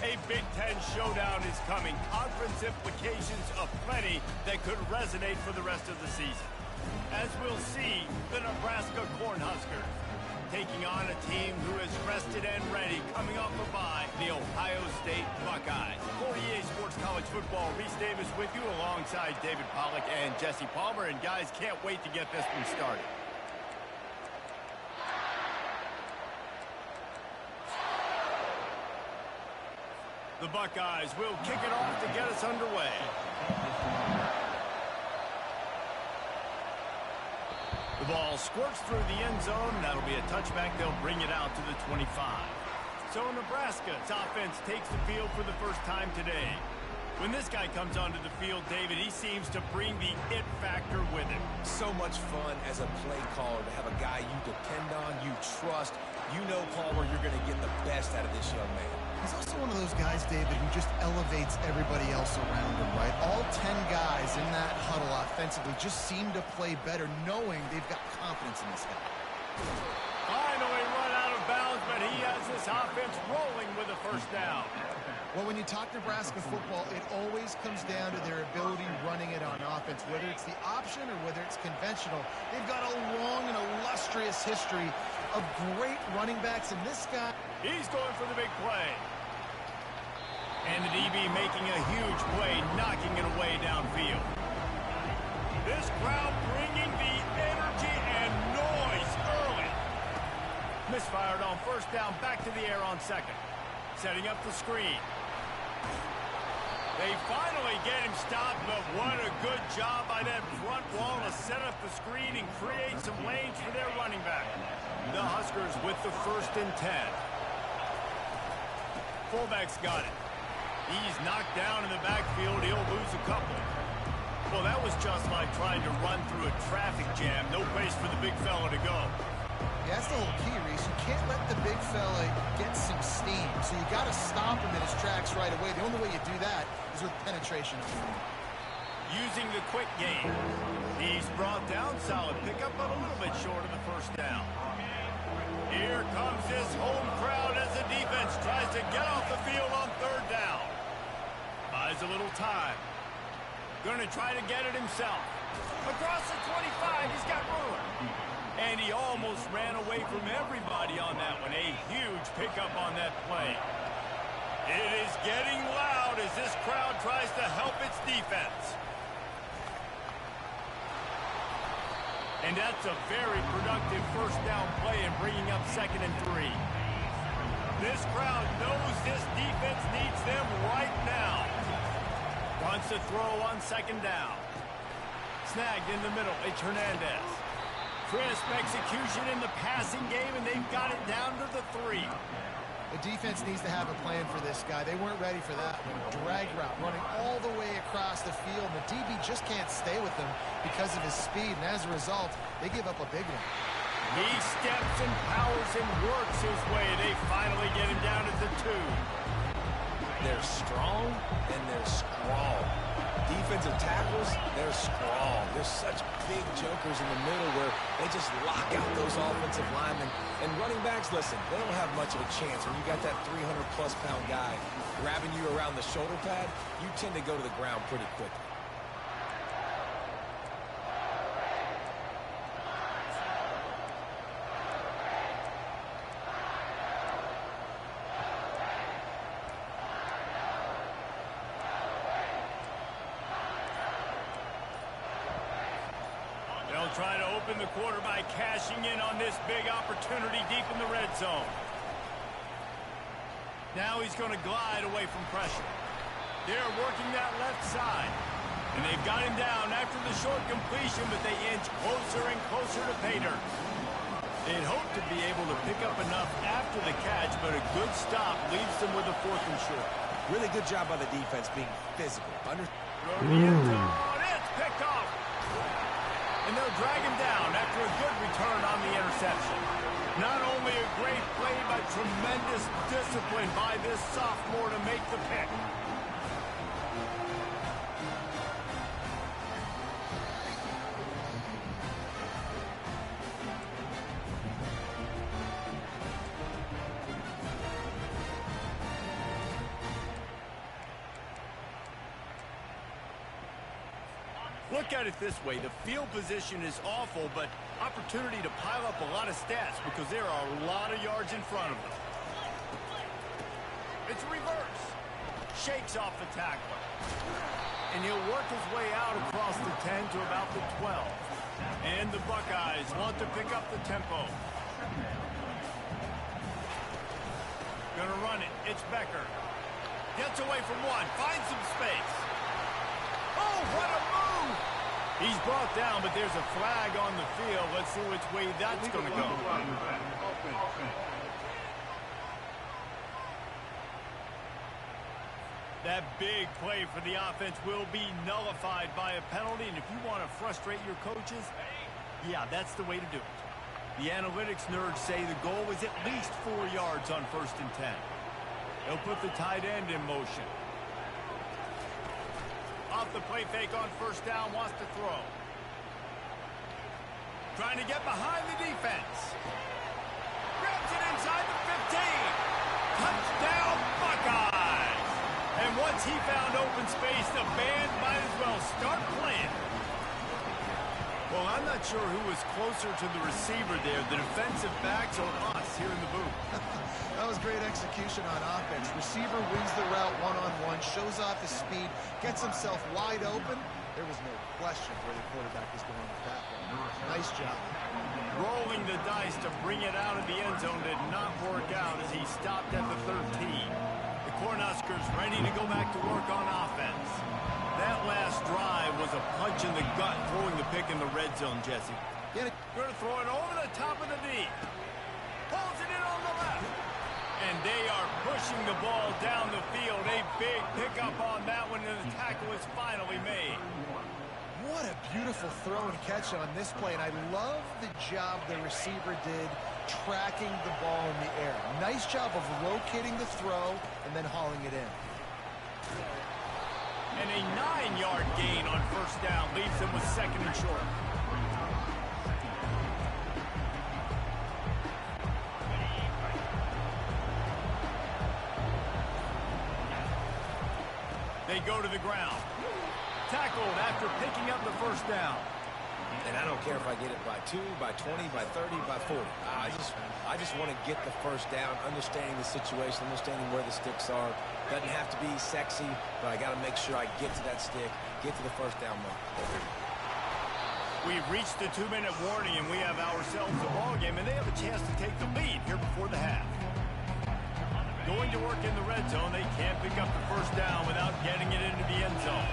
A Big Ten showdown is coming. Conference implications aplenty that could resonate for the rest of the season. As we'll see, the Nebraska Cornhuskers taking on a team who is rested and ready, coming off a bye, the Ohio State Buckeyes. For EA Sports College Football, Reese Davis with you alongside David Pollack and Jesse Palmer. And guys, can't wait to get this one started. The Buckeyes will kick it off to get us underway. The ball squirts through the end zone. That'll be a touchback. They'll bring it out to the 25. So Nebraska's offense takes the field for the first time today. When this guy comes onto the field, David, he seems to bring the it factor with him. So much fun as a play caller to have a guy you depend on, you trust. You know, Palmer, you're going to get the best out of this young man. He's also one of those guys, David, who just elevates everybody else around him, right? All 10 guys in that huddle offensively just seem to play better knowing they've got confidence in this guy. Finally run out of bounds, but he has this offense rolling with a first down. Well, when you talk Nebraska football, it always comes down to their ability running it on offense, whether it's the option or whether it's conventional. They've got a long and illustrious history of great running backs, and this guy... He's going for the big play. And the DB making a huge play, knocking it away downfield. This crowd bringing the energy and noise early. Misfired on first down, back to the air on second. Setting up the screen. They finally get him stopped, but what a good job by that front wall to set up the screen and create some lanes for their running back. The Huskers with the 1st and 10. Fullback's got it. He's knocked down in the backfield. He'll lose a couple. Well, that was just like trying to run through a traffic jam. No place for the big fella to go. Yeah, that's the whole key, Reese. You can't let the big fella get some steam. So you got to stop him in his tracks right away. The only way you do that is with penetration. Using the quick game. He's brought down. Solid pickup, but a little bit short of the first down. Here comes this home crowd as the defense tries to get off the field on 3rd down. Buys a little time. Going to try to get it himself. Across the 25, he's got room. And he almost ran away from everybody on that one. A huge pickup on that play. It is getting loud as this crowd tries to help its defense. And that's a very productive first down play and bringing up 2nd and 3. This crowd knows this defense needs them right now. Wants to throw on 2nd down. Snagged in the middle. It's Hernandez. Crisp execution in the passing game, and they've got it down to the 3. The defense needs to have a plan for this guy. They weren't ready for that one. Drag route, running all the way across the field. The DB just can't stay with him because of his speed, and as a result, they give up a big one. He steps and powers and works his way. They finally get him down at the 2. They're strong and they're strong. Defensive tackles, they're strong. There's such big jokers in the middle where they just lock out those offensive linemen. And running backs, listen, they don't have much of a chance. When you got that 300-plus pound guy grabbing you around the shoulder pad, you tend to go to the ground pretty quickly. They'll try to open the quarter by cashing in on this big opportunity deep in the red zone. Now he's going to glide away from pressure. They're working that left side. And they've got him down after the short completion, but they inch closer and closer to pay dirt. They'd hoped to be able to pick up enough after the catch, but a good stop leaves them with a 4th and short. Really good job by the defense being physical. It's picked off. And they'll drag him down after a good return on the interception. Not only a great play, but tremendous discipline by this sophomore to make the pick. Look at it this way. The field position is awful, but opportunity to pile up a lot of stats because there are a lot of yards in front of them. It's reverse. Shakes off the tackler. And he'll work his way out across the 10 to about the 12. And the Buckeyes want to pick up the tempo. Gonna run it. It's Becker. Gets away from one. Finds some space. Oh, what a move! He's brought down, but there's a flag on the field. Let's see which way that's going to go. That big play for the offense will be nullified by a penalty, and if you want to frustrate your coaches, yeah, that's the way to do it. The analytics nerds say the goal is at least 4 yards on 1st and 10. They'll put the tight end in motion. Off the play fake on 1st down, wants to throw. Trying to get behind the defense. Grabs it inside the 15. Touchdown, Buckeyes! And once he found open space, the band might as well start playing. Well, I'm not sure who was closer to the receiver there, the defensive backs or us here in the booth. That was great execution on offense. Receiver wins the route one-on-one, shows off his speed, gets himself wide open. There was no question where the quarterback was going with that one. Nice job. Rolling the dice to bring it out of the end zone did not work out as he stopped at the 13. The Cornhuskers ready to go back to work on offense. That last drive was a punch in the gut, throwing the pick in the red zone, Jesse. Going to throw it over the top of the knee. Pulls it in on the left. And they are pushing the ball down the field. A big pickup on that one, and the tackle is finally made. What a beautiful throw and catch on this play, and I love the job the receiver did tracking the ball in the air. Nice job of locating the throw and then hauling it in. And a 9-yard gain on 1st down leaves them with 2nd and short. They go to the ground. Tackled after picking up the 1st down. And I don't care if I get it by 2, by 20, by 30, by 40. I just want to get the 1st down, understanding the situation, understanding where the sticks are. Doesn't have to be sexy, but I got to make sure I get to that stick, get to the 1st down mark. We've reached the 2-minute warning, and we have ourselves a ball game, and they have a chance to take the lead here before the half. Going to work in the red zone, they can't pick up the 1st down without getting it into the end zone.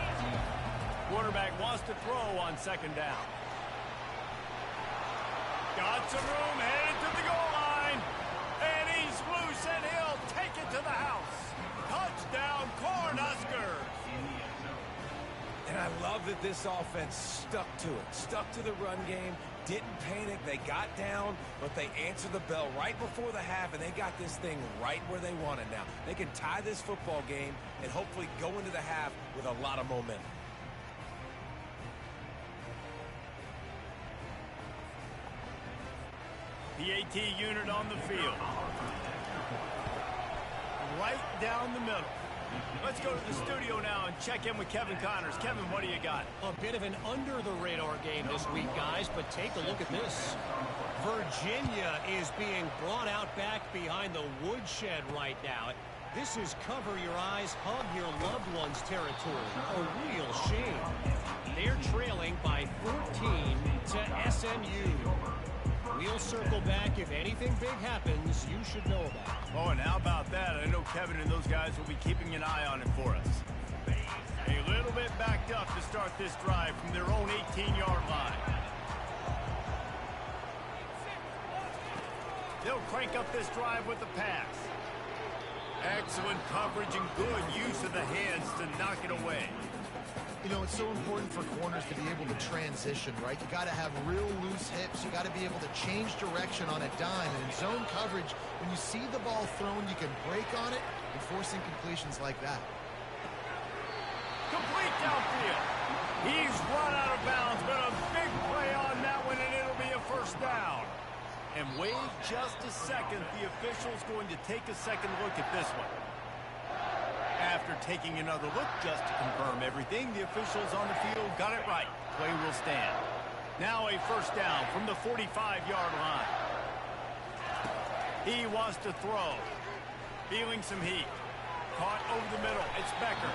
Quarterback wants to throw on 2nd down. Got some room, headed to the goal line. And he's loose, and he'll take it to the house. Touchdown, Cornhuskers. And I love that this offense stuck to it, stuck to the run game, didn't panic. They got down, but they answered the bell right before the half, and they got this thing right where they want it now. They can tie this football game and hopefully go into the half with a lot of momentum. The AT unit on the field. Right down the middle. Let's go to the studio now and check in with Kevin Connors. Kevin, what do you got? A bit of an under-the-radar game this week, guys, but take a look at this. Virginia is being brought out back behind the woodshed right now. This is cover your eyes, hug your loved ones territory. A real shame. They're trailing by 14 to SMU. We'll circle back. If anything big happens, you should know about it. Oh, and how about that? I know Kevin and those guys will be keeping an eye on it for us. A little bit backed up to start this drive from their own 18-yard line. They'll crank up this drive with the pass. Excellent coverage and good use of the hands to knock it away. You know, it's so important for corners to be able to transition, right? You got to have real loose hips. You got to be able to change direction on a dime. And in zone coverage, when you see the ball thrown, you can break on it and forcing completions like that. Complete downfield. He's run out of bounds, but a big play on that one, and it'll be a 1st down. And wait just a second. The official's going to take a second look at this one. After After taking another look just to confirm everything, the officials on the field got it right. Play will stand. Now a first down from the 45-yard line. He wants to throw. Feeling some heat. Caught over the middle. It's Becker.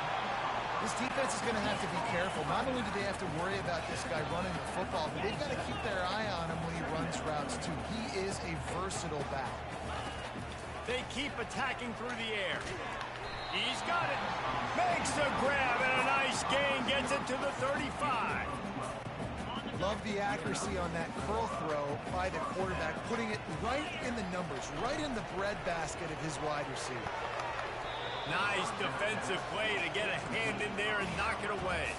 This defense is going to have to be careful. Not only do they have to worry about this guy running the football, but they've got to keep their eye on him when he runs routes, too. He is a versatile back. They keep attacking through the air. He's got it. Makes a grab and a nice gain. Gets it to the 35. Love the accuracy on that curl throw by the quarterback, putting it right in the numbers, right in the breadbasket of his wide receiver. Nice defensive play to get a hand in there and knock it away.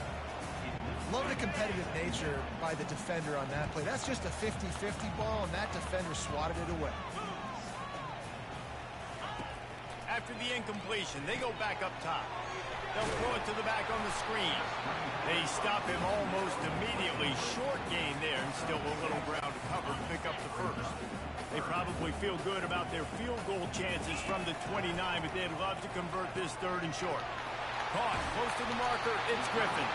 Love the competitive nature by the defender on that play. That's just a 50-50 ball, and that defender swatted it away. After the incompletion, they go back up top. They'll throw it to the back on the screen. They stop him almost immediately. Short gain there, and still a little ground to cover to pick up the first. They probably feel good about their field goal chances from the 29, but they'd love to convert this third and short. Caught close to the marker. It's Griffin.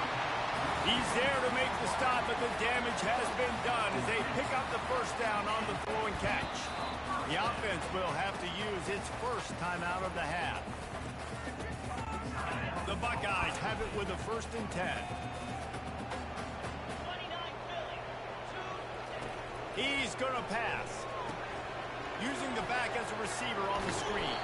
He's there to make the stop, but the damage has been done as they pick up the first down on the throw and catch. The offense will have to use its first timeout of the half. The Buckeyes have it with a 1st and 10. He's going to pass. Using the back as a receiver on the screen.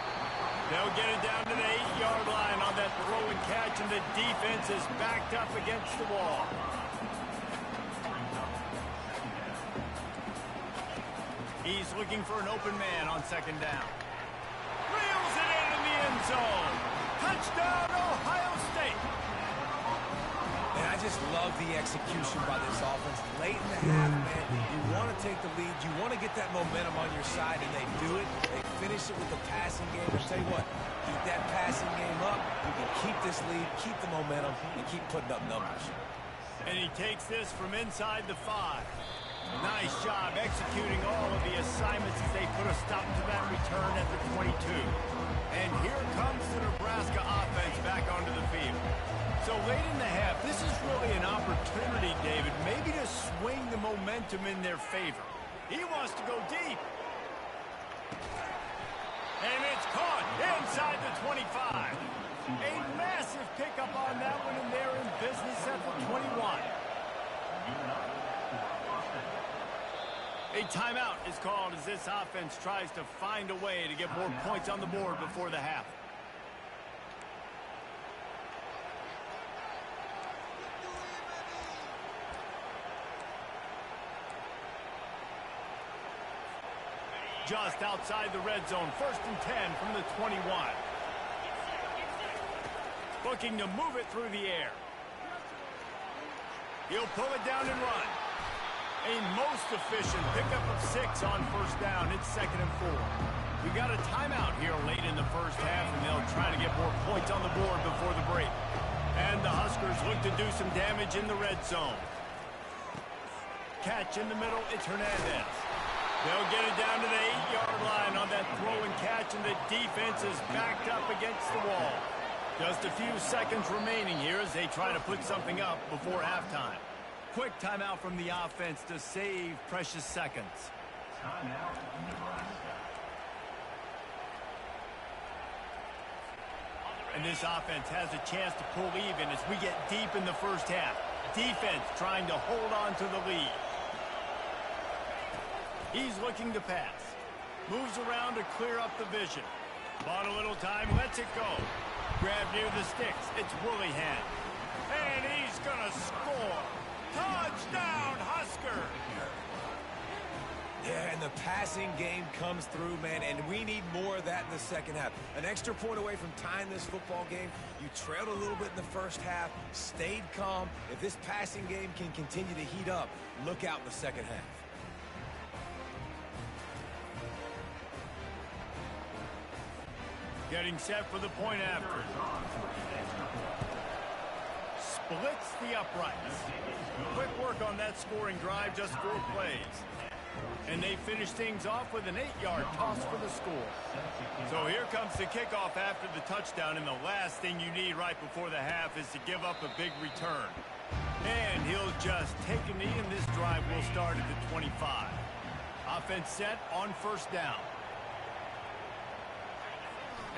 They'll get it down to the 8-yard line on that throw and catch, and the defense is backed up against the wall. He's looking for an open man on 2nd down. Reels it in the end zone. Touchdown, Ohio State. And I just love the execution by this offense. Late in the half, man, you want to take the lead. You want to get that momentum on your side, and they do it. They finish it with the passing game. I'll tell you what, keep that passing game up. You can keep this lead, keep the momentum, and keep putting up numbers. And he takes this from inside the 5. Nice job executing all of the assignments as they put a stop to that return at the 22. And here comes the Nebraska offense back onto the field. So late in the half, this is really an opportunity, David, maybe to swing the momentum in their favor. He wants to go deep. And it's caught inside the 25. A massive pickup on that one, and they're in business at the 21. A timeout is called as this offense tries to find a way to get more points on the board before the half. Just outside the red zone, 1st and 10 from the 21. Looking to move it through the air. He'll pull it down and run. A most efficient pickup of 6 on 1st down. It's 2nd and 4. We got a timeout here late in the first half, and they'll try to get more points on the board before the break. And the Huskers look to do some damage in the red zone. Catch in the middle, it's Hernandez. They'll get it down to the 8-yard line on that throw and catch, and the defense is backed up against the wall. Just a few seconds remaining here as they try to put something up before halftime. Quick timeout from the offense to save precious seconds. And this offense has a chance to pull even as we get deep in the first half. Defense trying to hold on to the lead. He's looking to pass. Moves around to clear up the vision. Bought a little time, lets it go. Grab near the sticks. It's Willihan. And he's going to score. Touchdown, Husker! Yeah, and the passing game comes through, man, and we need more of that in the second half. An extra point away from tying this football game. You trailed a little bit in the first half, stayed calm. If this passing game can continue to heat up, look out in the second half. Getting set for the point after. Splits the uprights. Quick work on that scoring drive, just 4 plays. And they finish things off with an 8-yard toss for the score. So here comes the kickoff after the touchdown, and the last thing you need right before the half is to give up a big return. And he'll just take a knee, and this drive will start at the 25. Offense set on first down.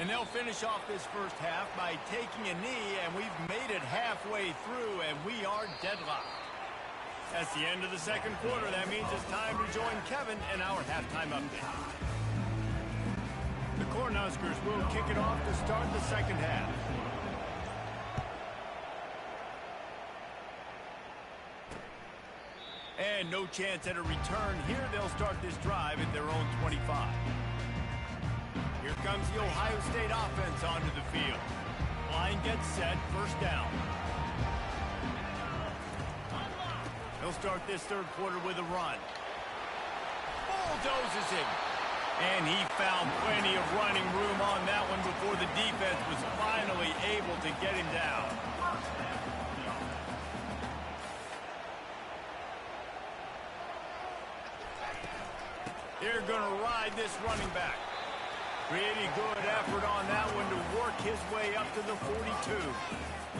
And they'll finish off this first half by taking a knee, and we've made it halfway through, and we are deadlocked. That's the end of the second quarter. That means it's time to join Kevin in our halftime update. The Cornhuskers will kick it off to start the second half. And no chance at a return here. They'll start this drive at their own 25. Here comes the Ohio State offense onto the field. Line gets set, first down. They'll start this third quarter with a run. Bulldozes him. And he found plenty of running room on that one before the defense was finally able to get him down. They're going to ride this running back. Pretty good effort on that one to work his way up to the 42.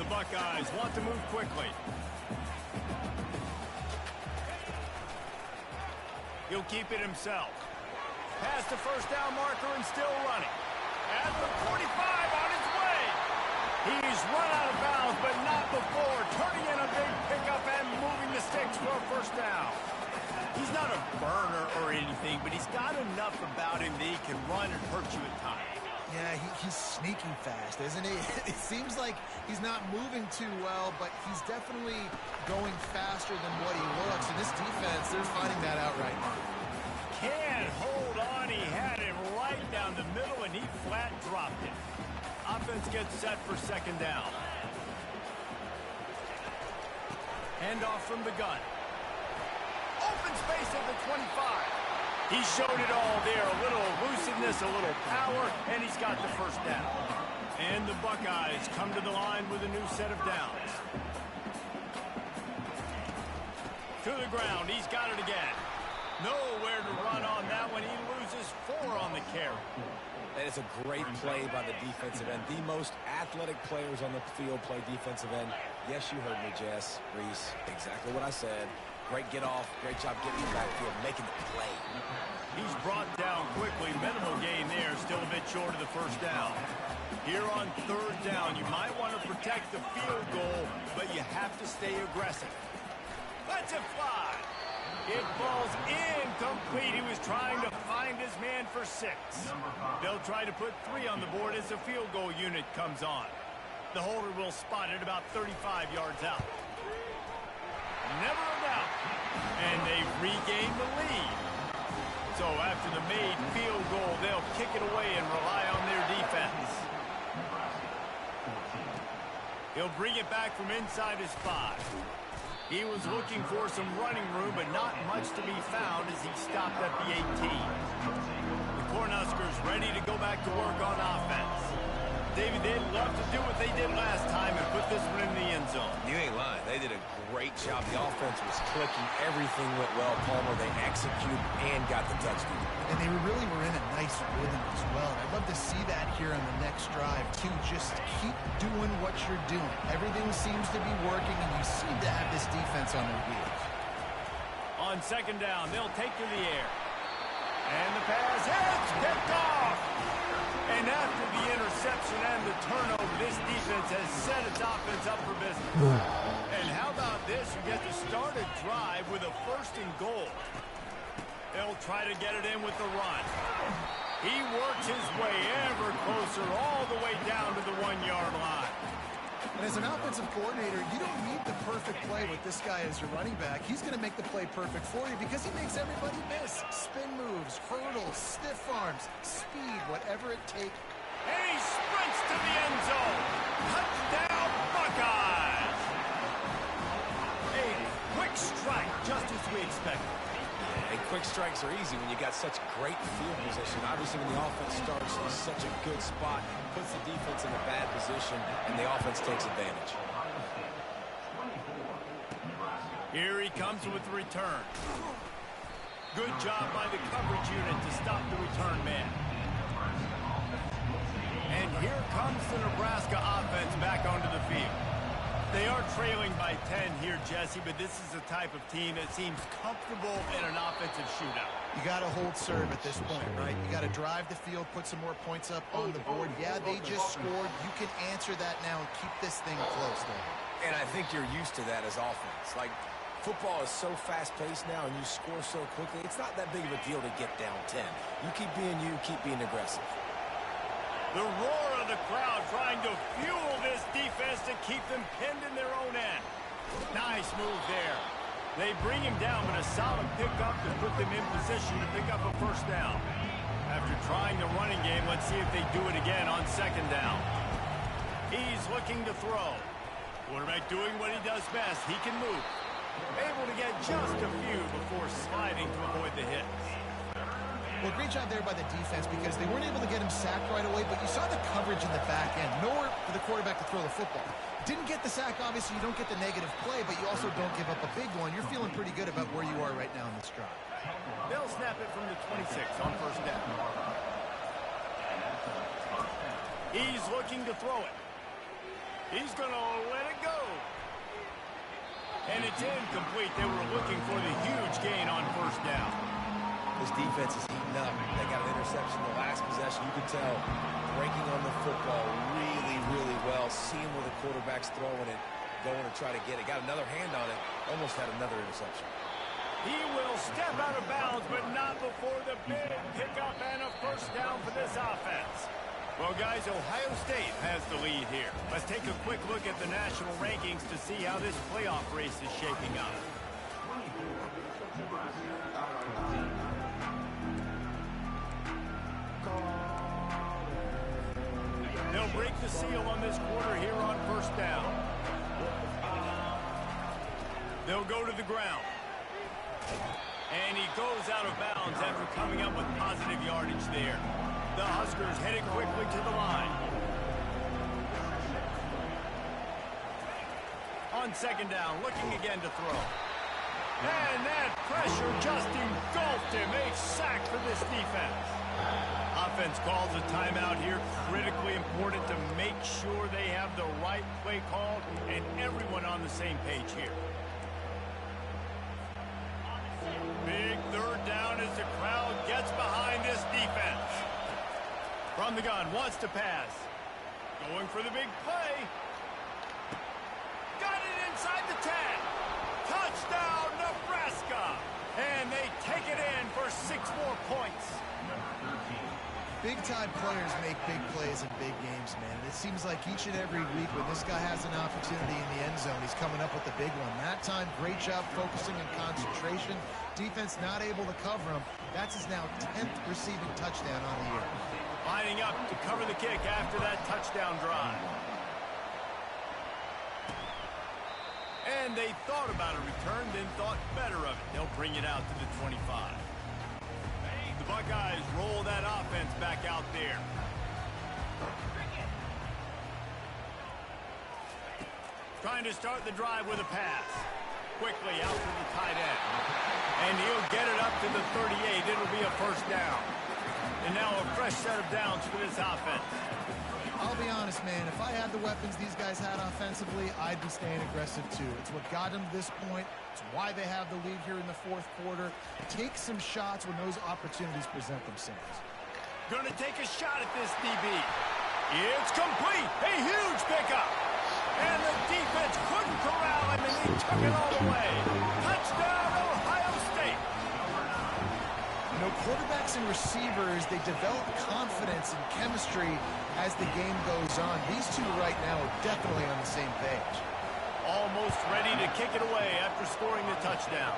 The Buckeyes want to move quickly. He'll keep it himself. Past the first down marker and still running. At the 45 on his way. He's run out of bounds, but not before turning in a big pickup and moving the sticks for a first down. He's not a burner or anything, but he's got enough about him that he can run and hurt you at times. Yeah, he's sneaking fast, isn't he? It seems like he's not moving too well, but he's definitely going faster than what he looks. And this defense, they're finding that out right now. Can't hold on. He had him right down the middle, and he flat dropped it. Offense gets set for second down. Handoff from the gun. Open space at the 25. He showed it all there. A little elusiveness, a little power, and he's got the first down. And the Buckeyes come to the line with a new set of downs. To the ground. He's got it again. Nowhere to run on that one. He loses 4 on the carry. And it's a great play by the defensive end. The most athletic players on the field play defensive end. Yes, you heard me, Jess, Reese. Exactly what I said. Great get off. Great job getting the backfield, making the play. He's brought down quickly. Minimal gain there. Still a bit short of the first down. Here on third down, you might want to protect the field goal, but you have to stay aggressive. Let's it fly. It falls incomplete. He was trying to find his man for 6. They'll try to put 3 on the board as the field goal unit comes on. The holder will spot it about 35 yards out. Never a doubt. And they've regained the lead. So after the made field goal, they'll kick it away and rely on their defense. He'll bring it back from inside his 5. He was looking for some running room, but not much to be found as he stopped at the 18. The Cornhuskers ready to go back to work on offense. David, they'd love to do what they did last time and put this one in the end zone. You ain't lying. They did a great job. The offense was clicking. Everything went well, Palmer. They executed and got the touchdown. And they really were in a nice rhythm as well. I'd love to see that here on the next drive, too. Just keep doing what you're doing. Everything seems to be working, and you seem to have this defense on their heels. On second down, they'll take to the air. And the pass hits, picked off. And after the interception and the turnover, this defense has set its offense up for business. And how about this? You get to start a drive with a first and goal. They'll try to get it in with the run. He works his way ever closer all the way down to the 1-yard line. And as an offensive coordinator, you don't need the perfect play with this guy as your running back. He's going to make the play perfect for you because he makes everybody miss. Spin moves, hurdles, stiff arms, speed, whatever it takes. And he sprints to the end zone. Touchdown, Buckeyes! A quick strike, just as we expected. And quick strikes are easy when you got such great field position. Obviously, when the offense starts in such a good spot, puts the defense in a bad position, and the offense takes advantage. Here he comes with the return. Good job by the coverage unit to stop the return man. And here comes the Nebraska offense back onto the field. They are trailing by 10 here, Jesse, but this is the type of team that seems comfortable in an offensive shootout. You got to hold serve at this point, right? You got to drive the field, put some more points up on the board. Yeah, they just scored. You can answer that now and keep this thing close, though. And I think you're used to that as offense. Like, football is so fast-paced now, and you score so quickly, it's not that big of a deal to get down 10. You keep being aggressive. The roar of the crowd trying to fuel this defense to keep them pinned in their own end. Nice move there. They bring him down, but a solid pickup to put them in position to pick up a first down. After trying the running game, let's see if they do it again on second down. He's looking to throw. Quarterback doing what he does best. He can move. Able to get just a few before sliding to avoid the hits. Well, great job there by the defense because they weren't able to get him sacked right away, but you saw the coverage in the back end. Nowhere for the quarterback to throw the football. Didn't get the sack, obviously. You don't get the negative play, but you also don't give up a big one. You're feeling pretty good about where you are right now in this drive. They'll snap it from the 26 on first down. He's looking to throw it. He's going to let it go. And it's incomplete. They were looking for the huge gain on first down. This defense is heating up. They got an interception the last possession. You can tell breaking on the football really, really well. Seeing where the quarterback's throwing it, going to try to get it. Got another hand on it. Almost had another interception. He will step out of bounds, but not before the big pickup and a first down for this offense. Well, guys, Ohio State has the lead here. Let's take a quick look at the national rankings to see how this playoff race is shaping up. They'll break the seal on this quarter here on first down. They'll go to the ground. And he goes out of bounds after coming up with positive yardage there. The Huskers headed quickly to the line. On second down, looking again to throw. And that pressure just engulfed him. A sack for this defense. Offense calls a timeout here. Critically important to make sure they have the right play call and everyone on the same page here. Big third down as the crowd gets behind this defense. From the gun, wants to pass. Going for the big play. Got it inside the 10. Touchdown, Nebraska. And they take it in for 6 more points. Big-time players make big plays in big games, man. It seems like each and every week when this guy has an opportunity in the end zone, he's coming up with the big one. That time, great job focusing and concentration. Defense not able to cover him. That's his now 10th receiving touchdown on the year. Lining up to cover the kick after that touchdown drive. And they thought about a return, then thought better of it. They'll bring it out to the 25. The Buckeyes roll that offense back out there. Trying to start the drive with a pass. Quickly out to the tight end. And he'll get it up to the 38. It'll be a first down. And now a fresh set of downs for this offense. I'll be honest, man. If I had the weapons these guys had offensively, I'd be staying aggressive too. It's what got them to this point. It's why they have the lead here in the fourth quarter. Take some shots when those opportunities present themselves. Gonna take a shot at this DB. It's complete. A huge pickup. And the defense couldn't corral him, and he took it all the way. Touchdown, Ohio State. You know, quarterbacks and receivers, they develop confidence and chemistry as the game goes on. These two right now are definitely on the same page. Almost ready to kick it away after scoring the touchdown.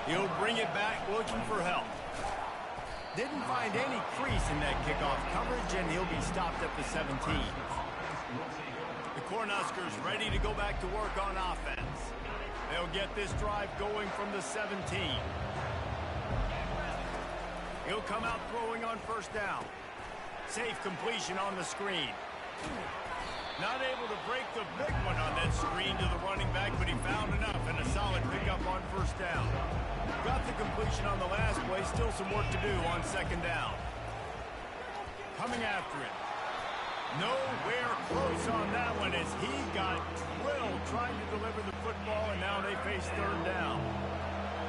He'll bring it back looking for help. Didn't find any crease in that kickoff coverage, and he'll be stopped at the 17. The Cornhuskers ready to go back to work on offense. They'll get this drive going from the 17. He'll come out throwing on first down. Safe completion on the screen. Not able to break the big one on that screen to the running back, but he found enough and a solid pickup on first down. Got the completion on the last play, still some work to do on second down. Coming after it. Nowhere close on that one as he got drilled trying to deliver the football, and now they face third down.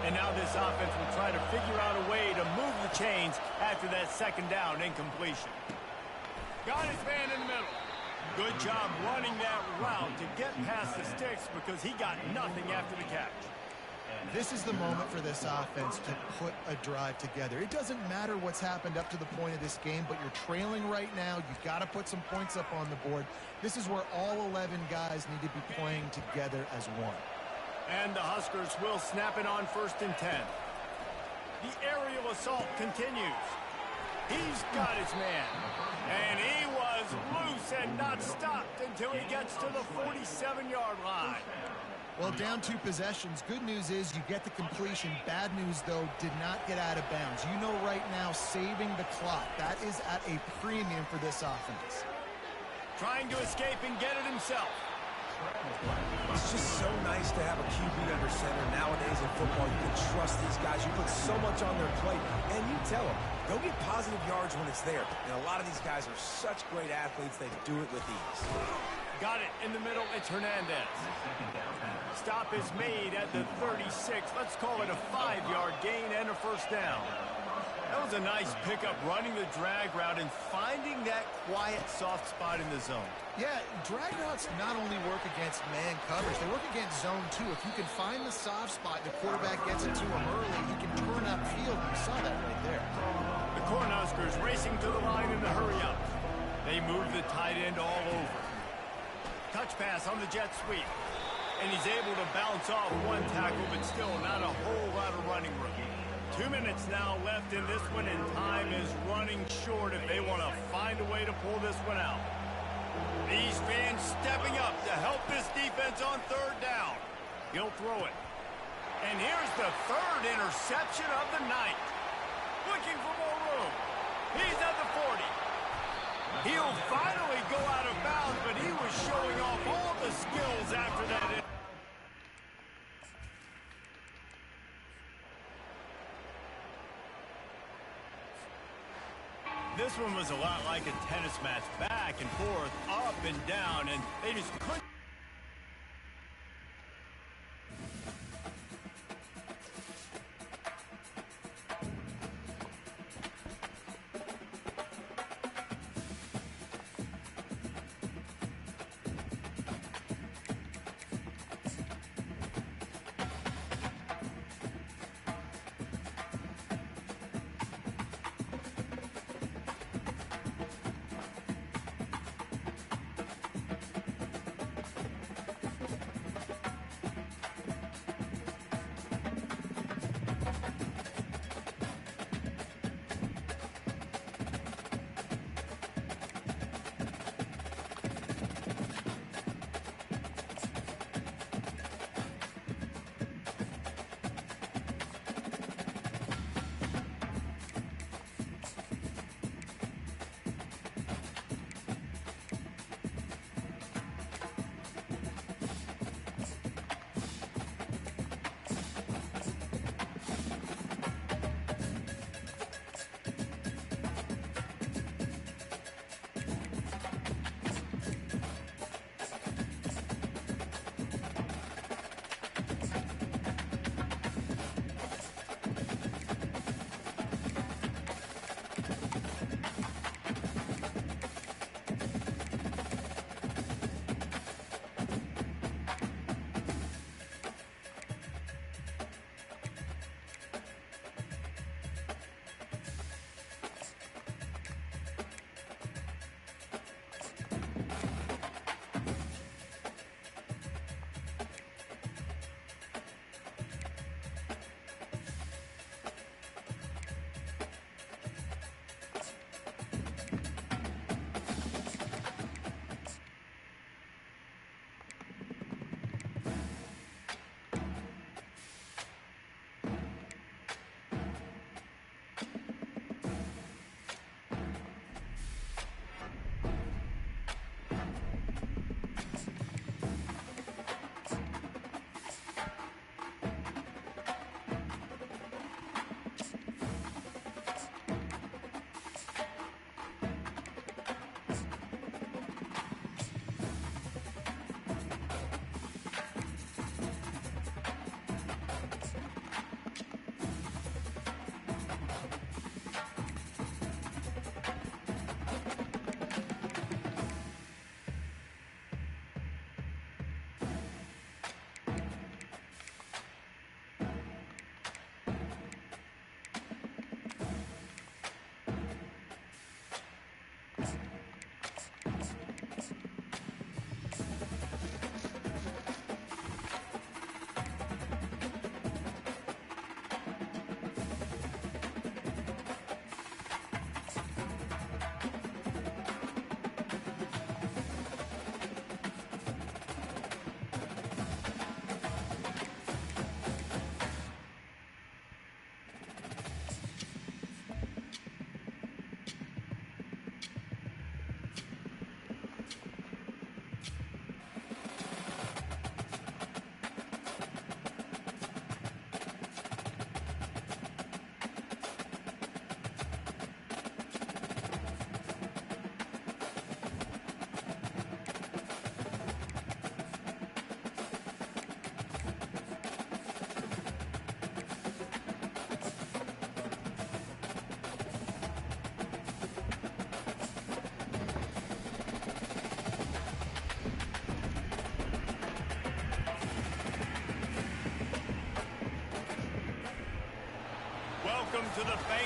And now this offense will try to figure out a way to move the chains after that second down incompletion. Got his man in the middle. Good job running that route to get past the sticks because he got nothing after the catch. This is the moment for this offense to put a drive together. It doesn't matter what's happened up to the point of this game, but you're trailing right now. You've got to put some points up on the board. This is where all 11 guys need to be playing together as one. And the Huskers will snap it on 1st and 10. The aerial assault continues. He's got his man. And he was loose and not stopped until he gets to the 47-yard line. Well, down 2 possessions. Good news is you get the completion. Bad news, though, did not get out of bounds. You know right now, saving the clock. That is at a premium for this offense. Trying to escape and get it himself. It's just so nice to have a QB under center. Nowadays in football, you can trust these guys. You put so much on their plate, and you tell them, go get positive yards when it's there. And a lot of these guys are such great athletes, they do it with ease. Got it in the middle. It's Hernandez. Stop is made at the 36. Let's call it a 5-yard gain and a first down. That was a nice pickup, running the drag route and finding that quiet, soft spot in the zone. Yeah, drag routes not only work against man coverage, they work against zone too. If you can find the soft spot, the quarterback gets it to him early, he can turn upfield. You saw that right there. The Cornhuskers racing to the line in the hurry-up. They move the tight end all over. Touch pass on the jet sweep. And he's able to bounce off one tackle, but still not a whole lot of running room. 2 minutes now left in this one, and time is running short if they want to find a way to pull this one out. These fans stepping up to help this defense on third down. He'll throw it. And here's the 3rd interception of the night. Looking for more room. He's at the 40. He'll finally go out of bounds, but he was showing off all the skills after that. This one was a lot like a tennis match, back and forth, up and down, and they just couldn't.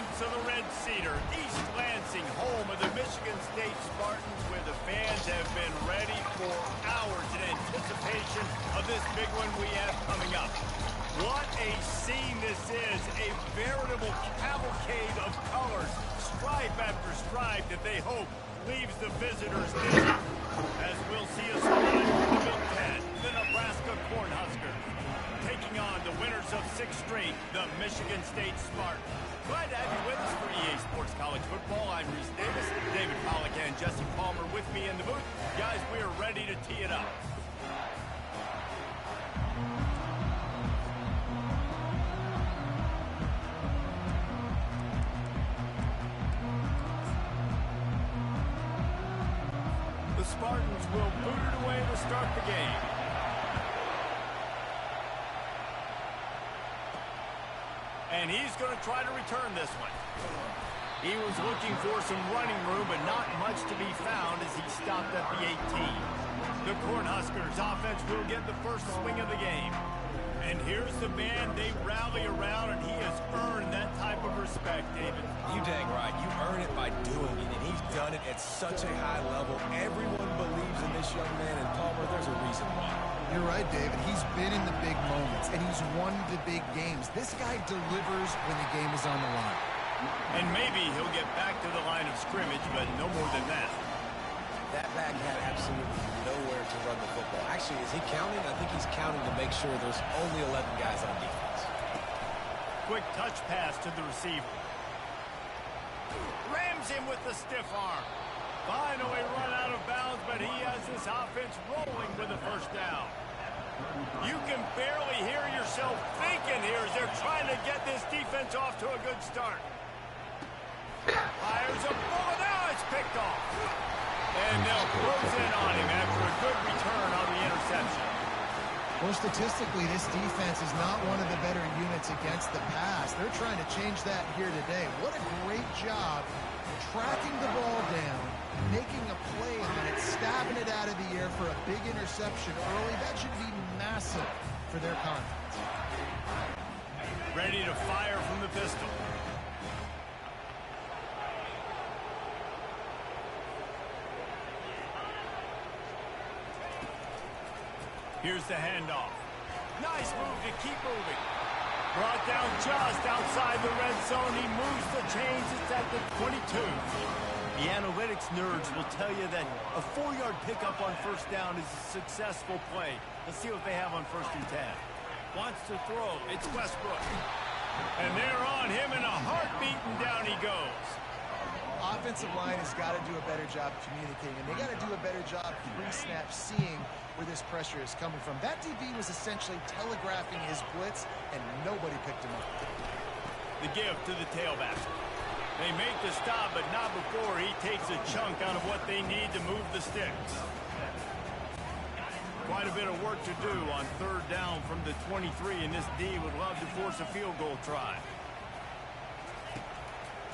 entrance of the Red Cedar, East Lansing, home of the Michigan State Spartans, where the fans have been ready for hours in anticipation of this big one we have coming up. What a scene this is, a veritable cavalcade of colors, stripe after stripe that they hope leaves the visitors dizzy. As we'll see us run from the Big Ten, the Nebraska Cornhuskers, taking on the winners of 6 straight, the Michigan State Spartans. Glad to have you with us for EA Sports College Football. I'm Reese Davis, David Pollack and Jesse Palmer with me in the booth. Guys, we are ready to tee it up. The Spartans will boot it away to start the game. And he's going to try to return this one. He was looking for some running room, but not much to be found as he stopped at the 18. The Cornhuskers offense will get the first swing of the game. And here's the man they rally around, and he has earned that type of respect, David. You dang right. You earn it by doing it, and he's done it at such a high level. Everyone believes in this young man, and Palmer, there's a reason why. You're right, David. He's been in the big moments, and he's won the big games. This guy delivers when the game is on the line. And maybe he'll get back to the line of scrimmage, but no more than that. That back had absolutely nowhere to run the football. Actually, is he counting? I think he's counting to make sure there's only 11 guys on defense. Quick touch pass to the receiver. Rams him with the stiff arm. Finally run out of bounds, but he has this offense rolling with a first down. You can barely hear yourself thinking here as they're trying to get this defense off to a good start. Fires a bullet. Now it's picked off. And they'll close in on him after a good return on the interception. Well, statistically, this defense is not one of the better units against the pass. They're trying to change that here today. What a great job tracking the ball down, making a play on it, stabbing it out of the air for a big interception early. That should be massive for their confidence. Ready to fire from the pistol. Here's the handoff. Nice move to keep moving. Brought down just outside the red zone. He moves the chains. It's at the 22. The analytics nerds will tell you that a 4-yard pickup on first down is a successful play. Let's see what they have on 1st and 10. Wants to throw. It's Westbrook. And they're on him in a heartbeat, and down he goes. Offensive line has got to do a better job communicating, and they got to do a better job pre-snap seeing where this pressure is coming from. That DB was essentially telegraphing his blitz, and nobody picked him up. The give to the tailback. They make the stop, but not before he takes a chunk out of what they need to move the sticks. Quite a bit of work to do on 3rd down from the 23, and this D would love to force a field goal try.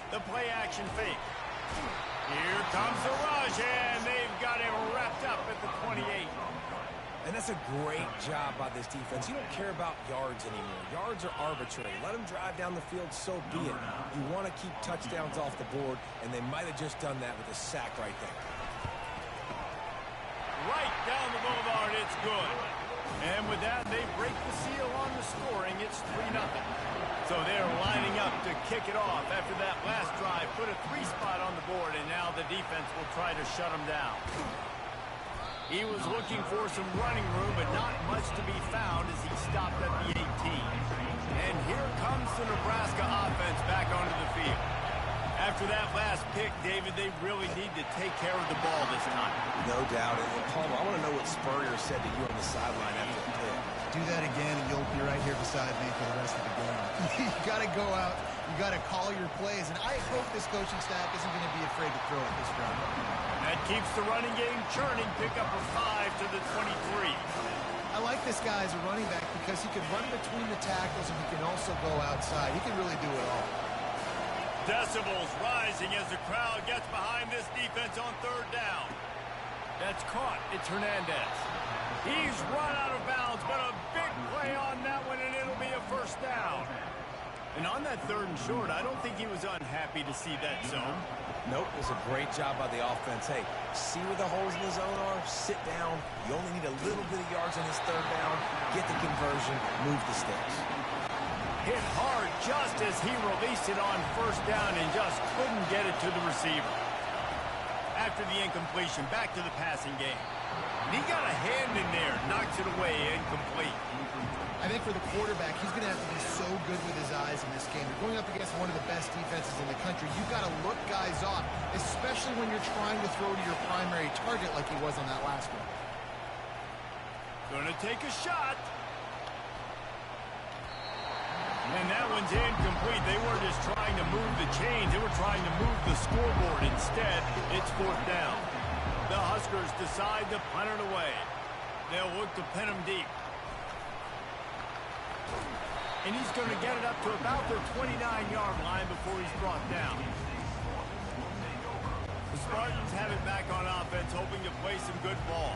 The play action fake. Here comes the rush, and they've got him wrapped up at the 28. And that's a great job by this defense. You don't care about yards anymore. Yards are arbitrary. Let them drive down the field, so be it. You want to keep touchdowns off the board, and they might have just done that with a sack right there. Right down the boulevard, it's good. And with that, they break the seal on the scoring. It's 3-0. So they're lining up to kick it off after that last drive. Put a 3 spot on the board, and now the defense will try to shut them down. He was looking for some running room, but not much to be found as he stopped at the 18. And here comes the Nebraska offense back onto the field. After that last pick, David, they really need to take care of the ball this time. No doubt. And Palmer, I want to know what Spurrier said to you on the sideline after the pick. Do that again, and you'll be right here beside me for the rest of the game. You got to go out. You got to call your plays. And I hope this coaching staff isn't going to be afraid to throw at this round. That keeps the running game churning. Pick up a 5 to the 23. I like this guy as a running back because he can run between the tackles and he can also go outside. He can really do it all. Decibels rising as the crowd gets behind this defense on 3rd down. That's caught. It's Hernandez. He's run out of bounds, but a big play on that one, and it'll be a 1st down. And on that 3rd and short, I don't think he was unhappy to see that zone. Nope, it was a great job by the offense. Hey, see where the holes in the zone are? Sit down. You only need a little bit of yards on this 3rd down. Get the conversion. Move the sticks. Hit hard just as he released it on 1st down and just couldn't get it to the receiver. After the incompletion, back to the passing game. And he got a hand in there, knocks it away, incomplete. I think for the quarterback, he's going to have to be so good with his eyes in this game. You're going up against one of the best defenses in the country. You've got to look guys off, especially when you're trying to throw to your primary target like he was on that last one. Gonna take a shot. And that one's incomplete. They weren't just trying to move the chains. They were trying to move the scoreboard. Instead, it's 4th down. The Huskers decide to punt it away. They'll look to pin him deep. And he's going to get it up to about the 29-yard line before he's brought down. The Spartans have it back on offense, hoping to play some good ball.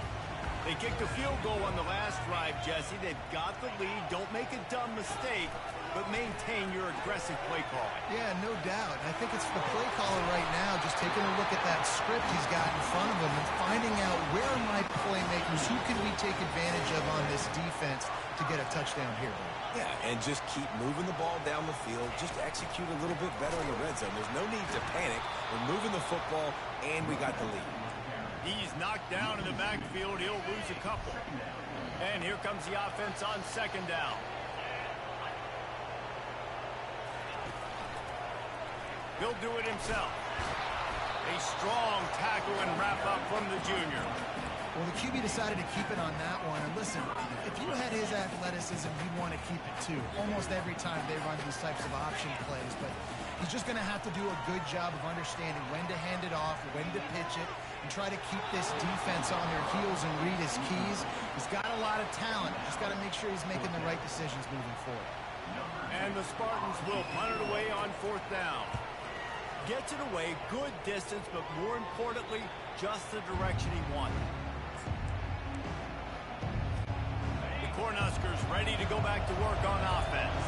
They kicked a field goal on the last drive, Jesse. They've got the lead. Don't make a dumb mistake, but maintain your aggressive play calling. Yeah, no doubt. I think it's the play caller right now just taking a look at that script he's got in front of him and finding out where are my playmakers, who can we take advantage of on this defense to get a touchdown here. Yeah, and just keep moving the ball down the field. Just execute a little bit better in the red zone. There's no need to panic. We're moving the football, and we got the lead. He's knocked down in the backfield. He'll lose a couple. And here comes the offense on 2nd down. He'll do it himself. A strong tackle and wrap up from the junior. Well, the QB decided to keep it on that one. And listen, if you had his athleticism, you'd want to keep it too. Almost every time they run these types of option plays. But he's just going to have to do a good job of understanding when to hand it off, when to pitch it, and try to keep this defense on their heels and read his keys. He's got a lot of talent. Just got to make sure he's making the right decisions moving forward. And the Spartans will punt it away on 4th down. Gets it away, good distance, but more importantly, just the direction he wanted. Cornhuskers ready to go back to work on offense.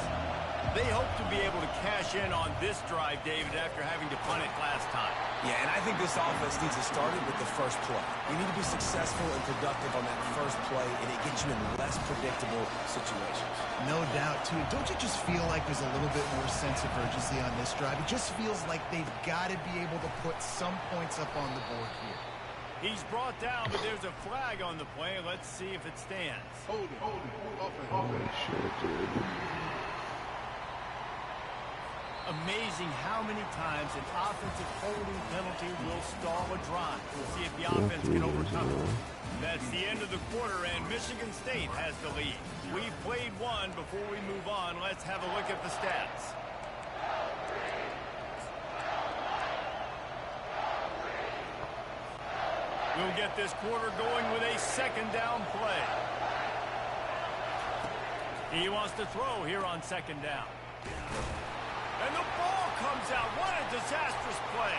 They hope to be able to cash in on this drive, David, after having to punt it last time. Yeah, and I think this offense needs to start it with the first play. You need to be successful and productive on that first play, and it gets you in less predictable situations. No doubt, too. Don't you just feel like there's a little bit more sense of urgency on this drive? It just feels like they've got to be able to put some points up on the board here. He's brought down, but there's a flag on the play. Let's see if it stands. Amazing how many times an offensive holding penalty will stall a drive. We'll see if the offense can overcome it. That's the end of the quarter, and Michigan State has the lead. We've played one. Before we move on, let's have a look at the stats. We'll get this quarter going with a 2nd down play. He wants to throw here on 2nd down. And the ball comes out. What a disastrous play.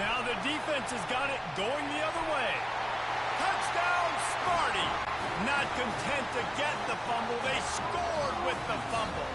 Now the defense has got it going the other way. Touchdown, Sparty. Not content to get the fumble. They scored with the fumble.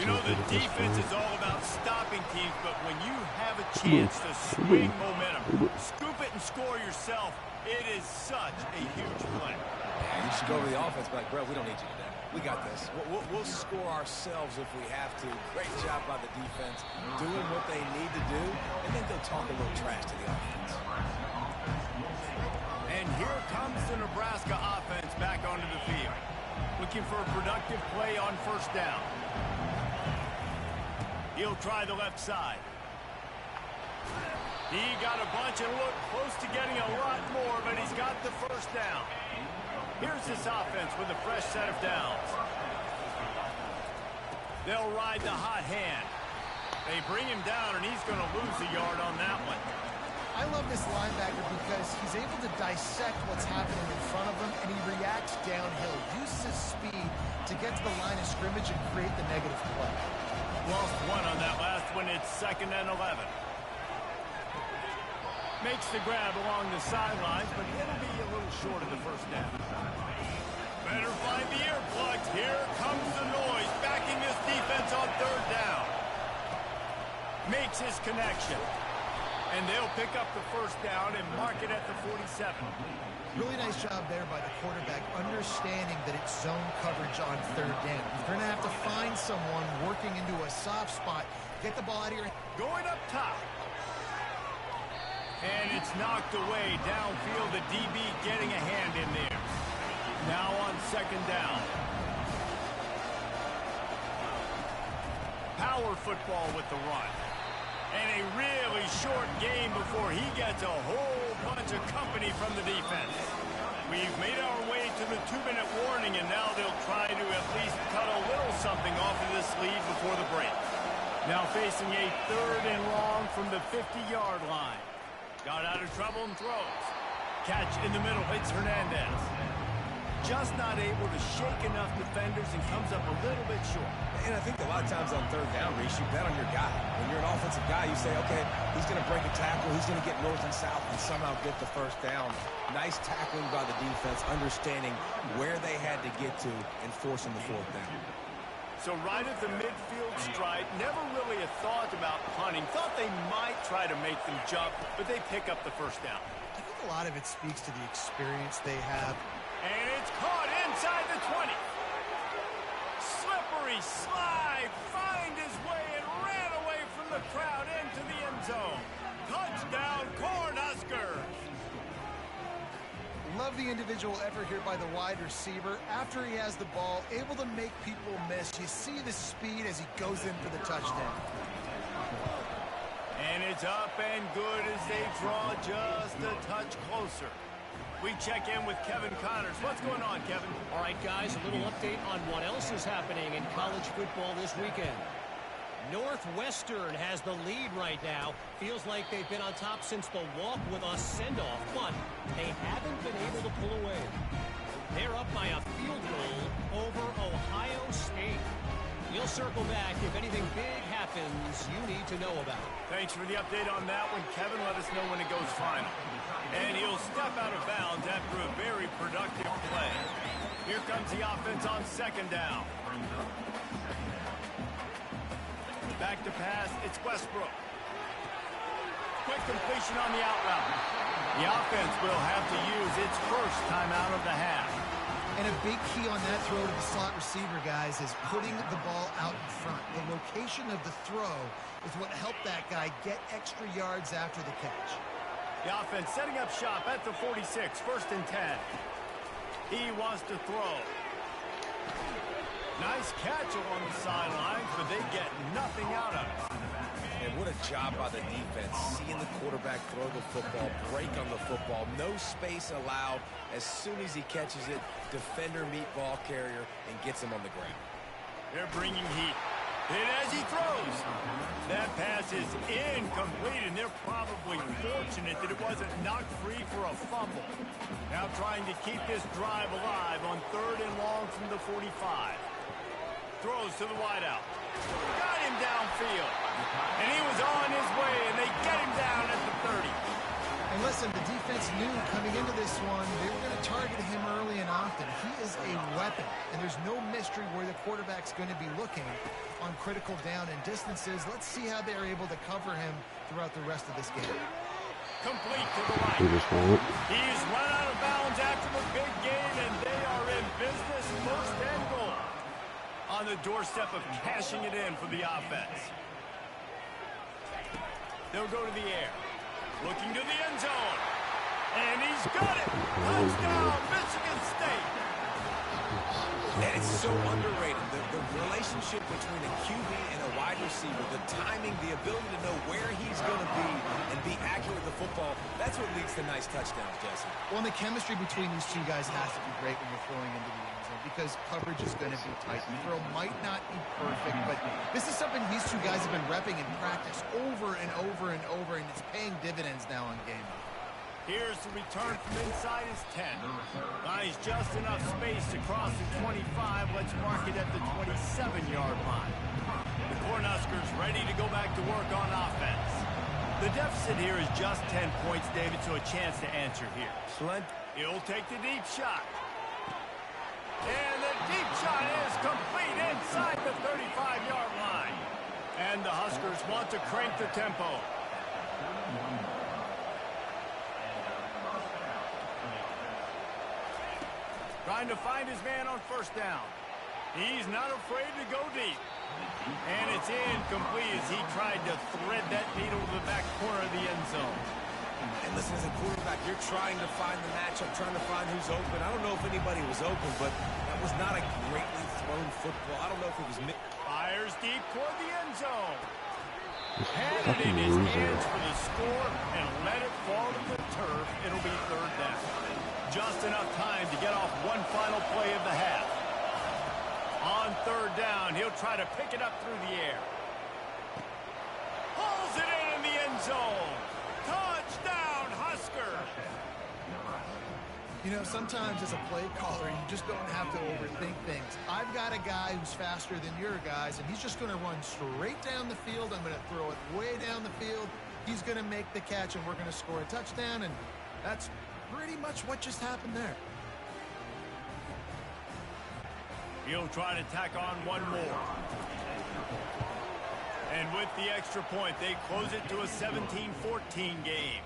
You know, the defense is all about stopping teams, but when you have a chance to swing momentum, scoop it and score yourself, it is such a huge play. Yeah, you should go to the offense, but bro, we don't need you today. We got this. We'll score ourselves if we have to. Great job by the defense, doing what they need to do, and then go talk a little trash to the offense. And here comes the Nebraska offense back onto the field. Looking for a productive play on 1st down. He'll try the left side. He got a bunch and looked close to getting a lot more, but he's got the 1st down. Here's this offense with a fresh set of downs. They'll ride the hot hand. They bring him down, and he's going to lose a yard on that one. I love this linebacker because he's able to dissect what's happening in front of him, and he reacts downhill, uses his speed to get to the line of scrimmage and create the negative play. Lost one on that last one. It's 2nd and 11. Makes the grab along the sidelines, but it'll be a little short of the 1st down. Better find the earplugs. Here comes the noise, backing this defense offense on third down. Makes his connection. And they'll pick up the first down and mark it at the 47. Really nice job there by the quarterback, understanding that it's zone coverage on third down. You're going to have to find someone working into a soft spot. Get the ball out of your... Going up top. And it's knocked away downfield. The DB getting a hand in there. Now on second down. Power football with the run. And a really short game before he gets a whole bunch of company from the defense. We've made our way to the 2-minute warning, and now they'll try to at least cut a little something off of this lead before the break. Now facing a third and long from the 50-yard line. Got out of trouble and throws. Catch in the middle. It's Hernandez. Just not able to shake enough defenders and comes up a little bit short. And I think a lot of times on third down, Reese, you bet on your guy. When you're an offensive guy, you say, okay, he's going to break a tackle, he's going to get north and south and somehow get the first down. Nice tackling by the defense, understanding where they had to get to and forcing the fourth down. So right at the midfield stripe, never really a thought about punting. Thought they might try to make them jump, but they pick up the first down. I think a lot of it speaks to the experience they have. And it's caught inside the 20. Slippery slide, find his way and ran away from the crowd into the end zone. Touchdown, Cornhuskers. Love the individual effort here by the wide receiver. After he has the ball, able to make people miss. You see the speed as he goes in for the touchdown. And it's up and good as they draw just a touch closer. We check in with Kevin Connors. What's going on, Kevin? All right, guys, a little update on what else is happening in college football this weekend. Northwestern has the lead right now. Feels like they've been on top since the walk with a send-off, but they haven't been able to pull away. They're up by a field goal over Ohio State. We'll circle back if anything big happens you need to know about. Thanks for the update on that one, Kevin. Let us know when it goes final. And he'll step out of bounds after a very productive play. Here comes the offense on second down. Back to pass, it's Westbrook. Quick completion on the out route. The offense will have to use its first timeout of the half. And a big key on that throw to the slot receiver, guys, is putting the ball out in front. The location of the throw is what helped that guy get extra yards after the catch. The offense setting up shop at the 46, first and 10. He wants to throw. Nice catch along the sidelines, but they get nothing out of it. And what a job by the defense, seeing the quarterback throw the football, break on the football, no space allowed. As soon as he catches it, defender meet ball carrier and gets him on the ground. They're bringing heat. Hit as he throws. That pass is incomplete, and they're probably fortunate that it wasn't knocked free for a fumble. Now trying to keep this drive alive on third and long from the 45. Throws to the wideout. Got him downfield. And he was on his way, and they get him down at the 30. And listen, the defense knew coming into this one, they were going to target him early and often. He is a weapon, and there's no mystery where the quarterback's going to be looking on critical down and distances. Let's see how they're able to cover him throughout the rest of this game. Complete to the right. He's run out of bounds after the big gain, and they are in business, first and goal. On the doorstep of cashing it in for the offense. They'll go to the air. Looking to the end zone. And he's got it. Touchdown, Michigan State. And it's so underrated. The relationship between a QB and a wide receiver, the timing, the ability to know where he's going to be and be accurate with the football, that's what leads to nice touchdowns, Jesse. Well, and the chemistry between these two guys has to be great when you're throwing into the end zone because coverage is going to be tight. The throw might not be perfect, but this is something these two guys have been repping in practice over and over and over, and it's paying dividends now on game day. Here's the return from inside his 10. Buys just enough space to cross the 25. Let's mark it at the 27-yard line. The Cornhuskers ready to go back to work on offense. The deficit here is just 10 points, David, so a chance to answer here. He'll take the deep shot. And the deep shot is complete inside the 35-yard line. And the Huskers want to crank the tempo. Trying to find his man on first down. He's not afraid to go deep. And it's incomplete as he tried to thread that needle to the back corner of the end zone. And listen, as a quarterback, you're trying to find the matchup, trying to find who's open. I don't know if anybody was open, but that was not a greatly thrown football. I don't know if it was... Fires deep toward the end zone. Had it in his hands for the score and let it fall to the turf. It'll be third down. Just enough time to get off one final play of the half. On third down, he'll try to pick it up through the air. Pulls it in the end zone. Touchdown, Husker! You know, sometimes as a play caller, you just don't have to overthink things. I've got a guy who's faster than your guys, and he's just going to run straight down the field. I'm going to throw it way down the field. He's going to make the catch, and we're going to score a touchdown, and that's pretty much what just happened there. He'll try to tack on one more. And with the extra point, they close it to a 17-14 game.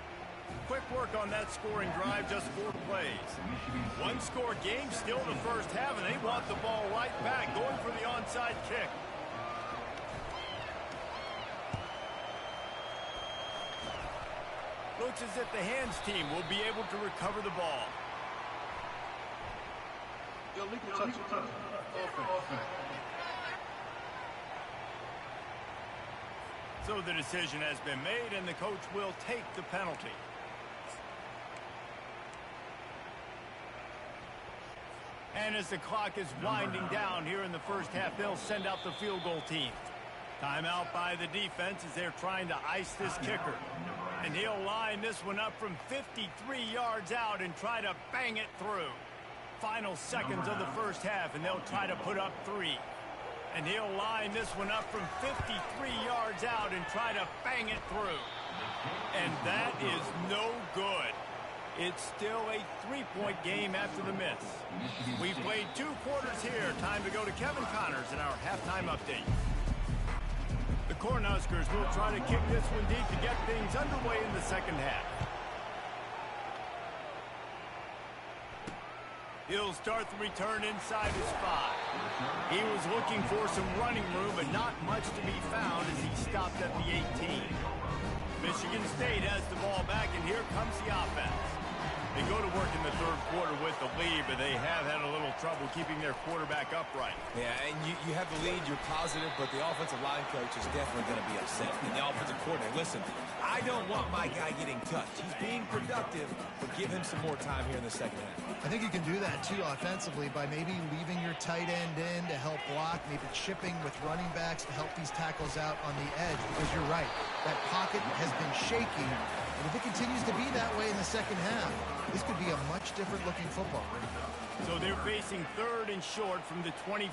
Quick work on that scoring drive, just 4 plays. One-score game, still in the first half, and they want the ball right back, going for the onside kick. Looks as if the hands team will be able to recover the ball. So the decision has been made, and the coach will take the penalty. And as the clock is winding down here in the first half, they'll send out the field goal team. Timeout by the defense as they're trying to ice this kicker. And he'll line this one up from 53 yards out and try to bang it through. Final seconds of the first half, and they'll try to put up 3. And he'll line this one up from 53 yards out and try to bang it through. And that is no good. It's still a 3-point game after the miss. We've played 2 quarters here. Time to go to Kevin Connors in our halftime update. The Cornhuskers will try to kick this one deep to get things underway in the second half. He'll start the return inside his 5. He was looking for some running room, but not much to be found as he stopped at the 18. Michigan State has the ball back, and here comes the offense. They go to work in the third quarter with the lead, but they have had a little trouble keeping their quarterback upright. Yeah, and you have the lead, you're positive, but the offensive line coach is definitely going to be upset. And the offensive coordinator, listen, I don't want my guy getting touched. He's being productive, but give him some more time here in the second half. I think you can do that, too, offensively, by maybe leaving your tight end in to help block, maybe chipping with running backs to help these tackles out on the edge, because you're right. That pocket has been shaky, and if it continues to be that way in the second half, this could be a much different-looking football. So they're facing third and short from the 25.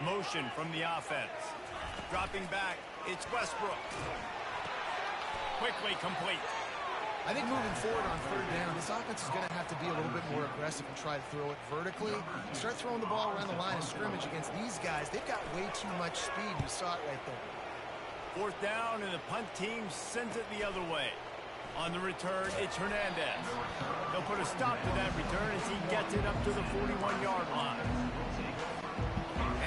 Motion from the offense. Dropping back, it's Westbrook. Quickly complete. I think moving forward on third down, this offense is going to have to be a little bit more aggressive and try to throw it vertically. Start throwing the ball around the line of scrimmage against these guys. They've got way too much speed. You saw it right there. Fourth down, and the punt team sends it the other way. On the return, it's Hernandez. They'll put a stop to that return as he gets it up to the 41-yard line.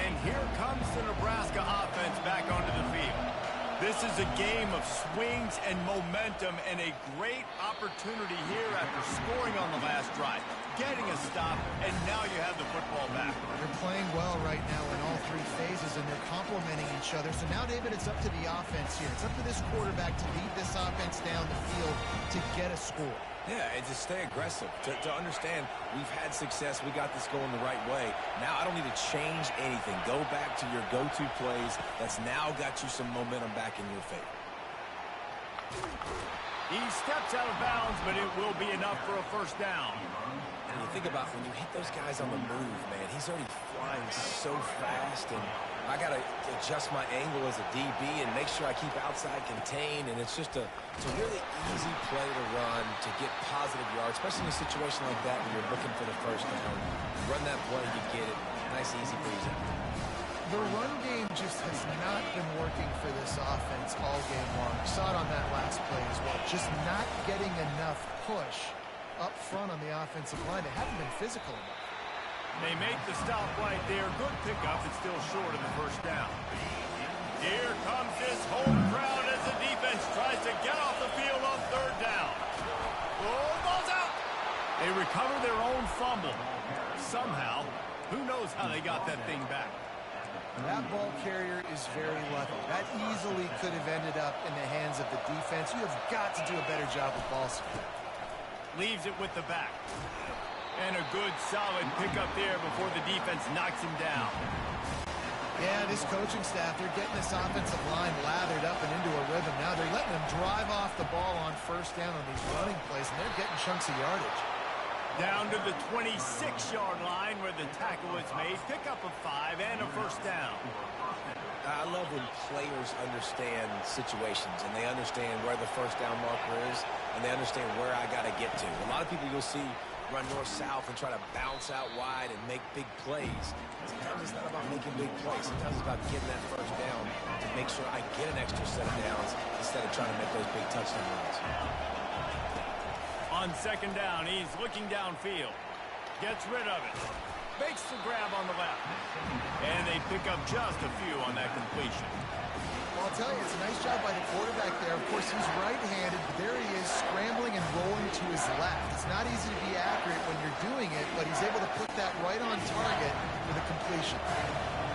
And here comes the Nebraska offense back onto the field. This is a game of swings and momentum, and a great opportunity here after scoring on the last drive, getting a stop, and now you have the football back. They're playing well right now in all 3 phases, and they're complementing each other. So now, David, it's up to the offense here. It's up to this quarterback to lead this offense down the field to get a score. Yeah, and to stay aggressive, to understand we've had success, we got this going the right way. Now I don't need to change anything. Go back to your go-to plays. That's now got you some momentum back in your favor. He steps out of bounds, but it will be enough for a first down. And you think about when you hit those guys on the move, man, he's already flying so fast, and I got to adjust my angle as a DB and make sure I keep outside contained, and it's just a really easy play to run to get positive yards, especially in a situation like that when you're looking for the first down. Run that play, you get it. Nice, easy breezy. The run game just has not been working for this offense all game long. You saw it on that last play as well. Just not getting enough push up front on the offensive line. They haven't been physical enough. They make the stop right there. Good pickup. It's still short of the first down. Here comes this home crowd as the defense tries to get off the field on third down. Oh, ball's out. They recover their own fumble. Somehow, who knows how they got that thing back. That ball carrier is very lucky. That easily could have ended up in the hands of the defense. You have got to do a better job with ball support. Leaves it with the back. And a good, solid pickup there before the defense knocks him down. Yeah, this coaching staff, they're getting this offensive line lathered up and into a rhythm. Now they're letting them drive off the ball on first down on these running plays, and they're getting chunks of yardage. Down to the 26-yard line where the tackle is made. Pick up a 5 and a first down. I love when players understand situations and they understand where the first down marker is and they understand where I got to get to. A lot of people you'll see run north-south and try to bounce out wide and make big plays. Sometimes it's not about making big plays. Sometimes it's about getting that first down to make sure I get an extra set of downs instead of trying to make those big touchdown runs. On second down, he's looking downfield. Gets rid of it. Makes the grab on the left. And they pick up just a few on that completion. Well, I'll tell you, it's a nice job by the quarterback there. Of course, he's right-handed, but there he is scrambling and rolling to his left. It's not easy to be accurate when you're doing it, but he's able to put that right on target for the completion.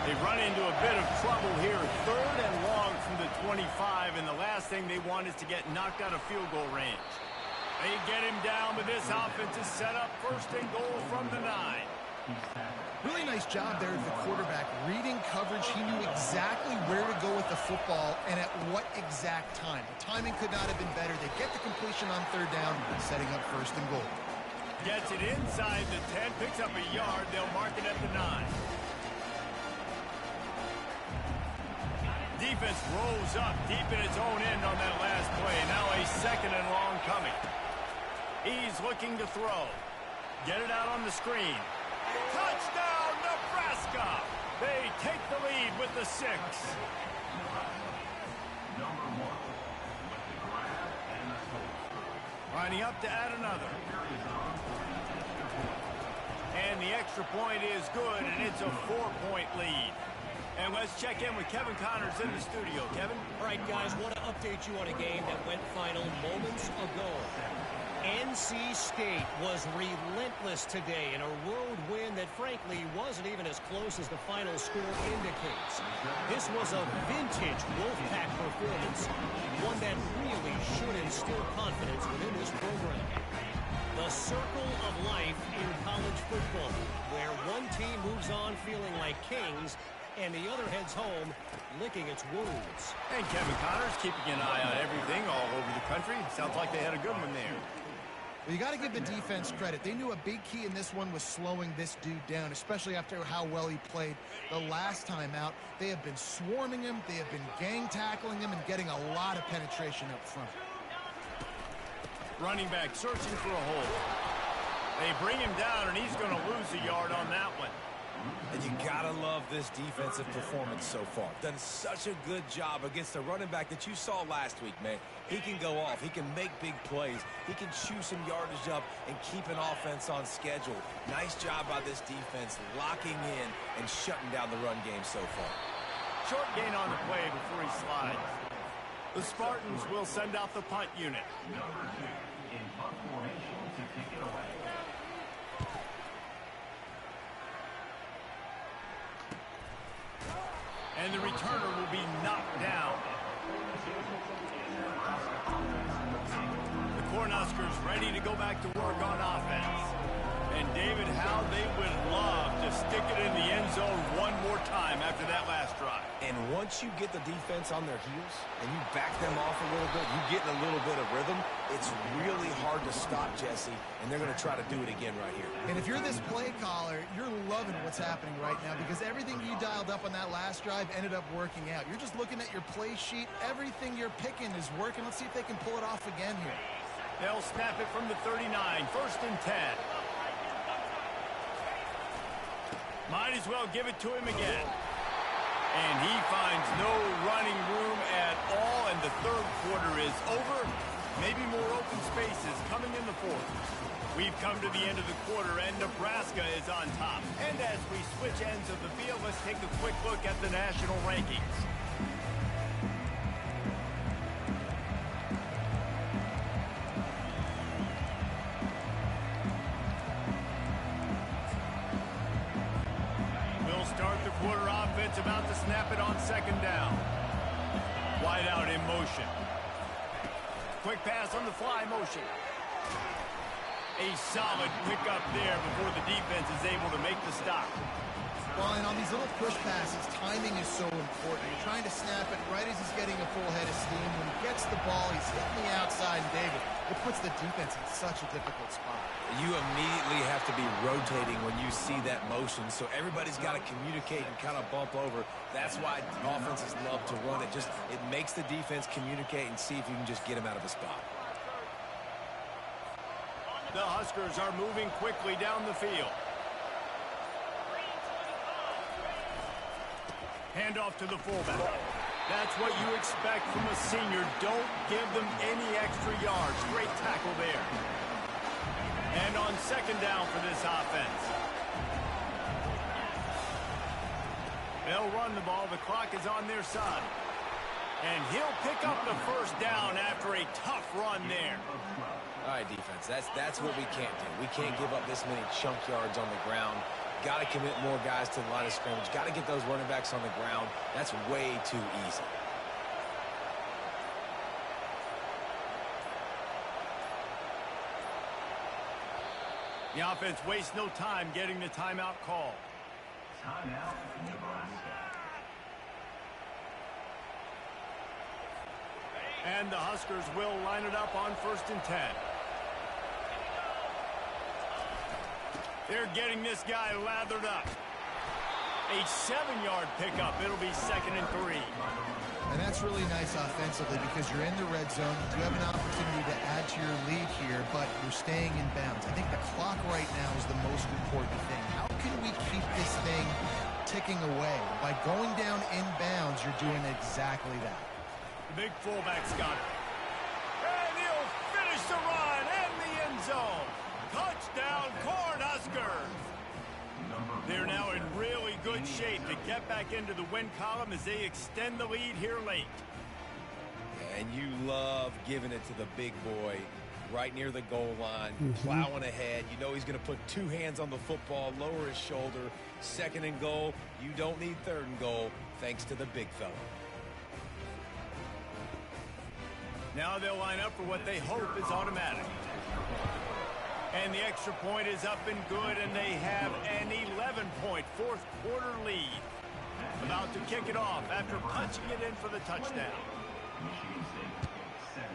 They run into a bit of trouble here. Third and long from the 25, and the last thing they want is to get knocked out of field goal range. They get him down, but this offense is set up first and goal from the 9. Really nice job there of the quarterback. Reading coverage, he knew exactly where to go with the football and at what exact time. The timing could not have been better. They get the completion on third down, setting up first and goal. Gets it inside the 10, picks up a yard. They'll mark it at the 9. Defense rolls up deep in its own end on that last play. Now a second and long coming. He's looking to throw. Get it out on the screen. Touchdown, Nebraska! They take the lead with the 6. Lining up to add another. And the extra point is good, and it's a 4-point lead. And let's check in with Kevin Connors in the studio. Kevin? All right, guys, want to update you on a game that went final moments ago. NC State was relentless today in a road win that, frankly, wasn't even as close as the final score indicates. This was a vintage Wolfpack performance, one that really should instill confidence within this program. The circle of life in college football, where one team moves on feeling like kings and the other heads home licking its wounds. And Kevin Connors keeping an eye on everything all over the country. Sounds like they had a good one there. Well, you got to give the defense credit. They knew a big key in this one was slowing this dude down, especially after how well he played the last time out. They have been swarming him. They have been gang tackling him and getting a lot of penetration up front. Running back searching for a hole. They bring him down, and he's going to lose a yard on that one. And you gotta love this defensive performance so far. Done such a good job against the running back that you saw last week, man. He can go off. He can make big plays. He can chew some yardage up and keep an offense on schedule. Nice job by this defense locking in and shutting down the run game so far. Short gain on the play before he slides. The Spartans will send out the punt unit. Number 2 in punt formation to kick it away. And the returner will be knocked down. The Cornhuskers ready to go back to work on offense. And David, how they would love to to stick it in the end zone one more time after that last drive. And once you get the defense on their heels and you back them off a little bit, you get in a little bit of rhythm, it's really hard to stop, Jesse, and they're going to try to do it again right here. And if you're this play caller, you're loving what's happening right now because everything you dialed up on that last drive ended up working out. You're just looking at your play sheet. Everything you're picking is working. Let's see if they can pull it off again here. They'll snap it from the 39, 1st and 10. Might as well give it to him again. And he finds no running room at all, and the third quarter is over. Maybe more open spaces coming in the fourth. We've come to the end of the quarter, and Nebraska is on top. And as we switch ends of the field, let's take a quick look at the national rankings. About to snap it on 2nd down. Wide out in motion. Quick pass on the fly motion. A solid pickup there before the defense is able to make the stop. Well, and on these little push passes, timing is so important. You're trying to snap it right as he's getting a full head of steam. When he gets the ball, he's hitting the outside, and David, it puts the defense in such a difficult spot. You immediately have to be rotating when you see that motion, so everybody's got to communicate and kind of bump over. That's why offenses love to run it. It makes the defense communicate and see if you can just get him out of a spot. The Huskers are moving quickly down the field. Handoff to the fullback. That's what you expect from a senior. Don't give them any extra yards. Great tackle there. And on 2nd down for this offense. They'll run the ball. The clock is on their side. And he'll pick up the 1st down after a tough run there. All right, defense, that's what we can't do. We can't give up this many chunk yards on the ground. Got to commit more guys to the line of scrimmage. Got to get those running backs on the ground. That's way too easy. The offense wastes no time getting the timeout call. Timeout, Nebraska. And the Huskers will line it up on 1st and 10. They're getting this guy lathered up. A 7-yard pickup. It'll be 2nd and 3. And that's really nice offensively because you're in the red zone. You have an opportunity to add to your lead here, but you're staying in bounds. I think the clock right now is the most important thing. How can we keep this thing ticking away? By going down in bounds, you're doing exactly that. The big fullback's got it. And he'll finish the run in the end zone. Touchdown, Cornhuskers. They're now in really good shape to get back into the win column as they extend the lead here late. And you love giving it to the big boy right near the goal line, plowing ahead. You know he's going to put 2 hands on the football, lower his shoulder. 2nd and goal. You don't need 3rd and goal thanks to the big fella. Now they'll line up for what they hope is automatic. And the extra point is up and good, and they have an 11-point 4th quarter lead. About to kick it off after punching it in for the touchdown. Michigan State, 17.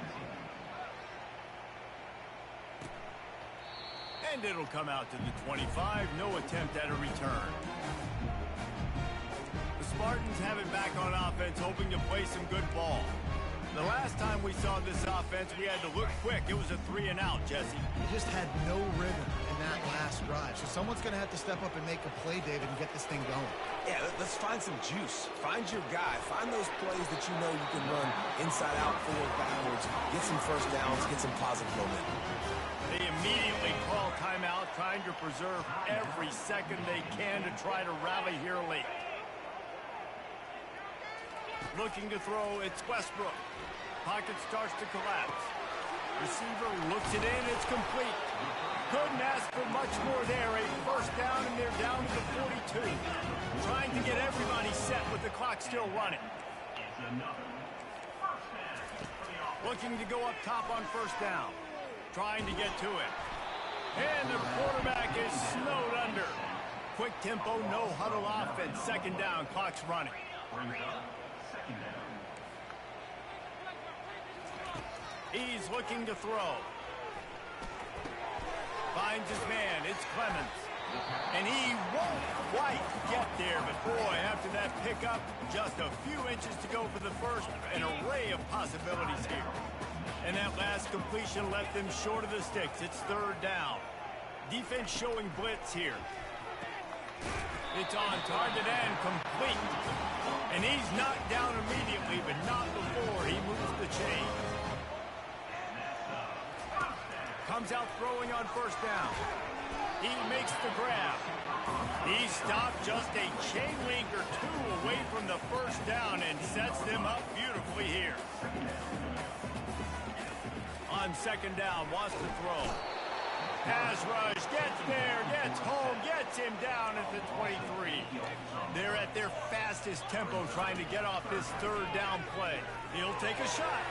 And it'll come out to the 25. No attempt at a return. The Spartans have it back on offense, hoping to play some good ball. The last time we saw this offense, we had to look quick. It was a 3-and-out, Jesse. You just had no rhythm in that last drive. So someone's going to have to step up and make a play, David, and get this thing going. Yeah, let's find some juice. Find your guy. Find those plays that you know you can run inside out, forward, backwards. Get some 1st downs. Get some positive momentum. They immediately call timeout, trying to preserve every second they can to try to rally here late. Looking to throw, it's Westbrook. Pocket starts to collapse. Receiver looks it in, it's complete. Couldn't ask for much more there. A 1st down, and they're down to the 42. Trying to get everybody set with the clock still running. Looking to go up top on 1st down. Trying to get to it. And the quarterback is snowed under. quick tempo, no huddle offense. Second down, clock's running. Brings up second down. He's looking to throw. Finds his man. It's Clemens. And he won't quite get there, but boy, after that pickup, just a few inches to go for the first. An array of possibilities here. And that last completion left them short of the sticks. It's third down. Defense showing blitz here. It's on target and complete. And he's knocked down immediately, but not before he moves the chains. Comes out throwing on first down. He makes the grab. He stopped just a chain link or two away from the first down and sets them up beautifully here. On second down, wants to throw. Pass rush, gets there, gets home, gets him down at the 23. They're at their fastest tempo trying to get off this third down play. He'll take a shot.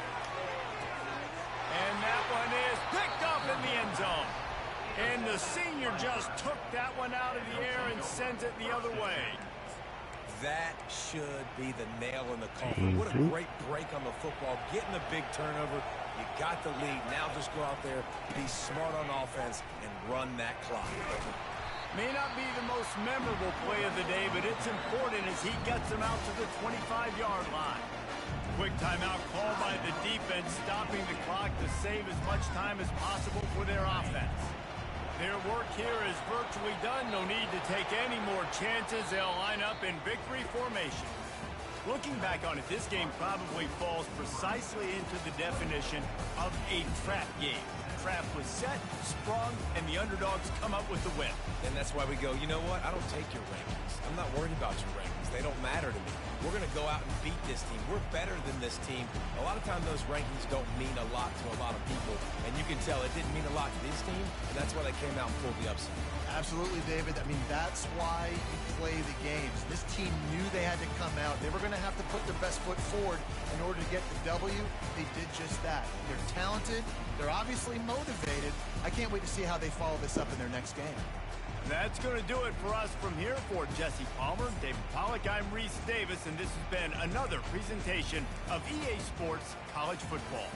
And that one is picked up in the end zone. And the senior just took that one out of the air and sends it the other way. That should be the nail in the coffin. What a great break on the football. Getting the big turnover. You got the lead. Now just go out there, be smart on offense, and run that clock. May not be the most memorable play of the day, but it's important as he gets them out to the 25-yard line. Quick timeout called by the defense, stopping the clock to save as much time as possible for their offense. Their work here is virtually done. No need to take any more chances. They'll line up in victory formation. Looking back on it, this game probably falls precisely into the definition of a trap game. Trap was set, sprung, and the underdogs come up with the win. And that's why we go, you know what? I don't take your rankings. I'm not worried about your rankings. They don't matter to me. We're going to go out and beat this team. We're better than this team. A lot of times those rankings don't mean a lot to a lot of people. And you can tell it didn't mean a lot to this team, and that's why they came out and pulled the upset. Absolutely, David. I mean, that's why you play the games. This team knew they had to come out. They were going to have to put their best foot forward in order to get the W. They did just that. They're talented. They're obviously motivated. I can't wait to see how they follow this up in their next game. That's going to do it for us from here. For Jesse Palmer, David Pollack, I'm Reese Davis, and this has been another presentation of EA Sports College Football.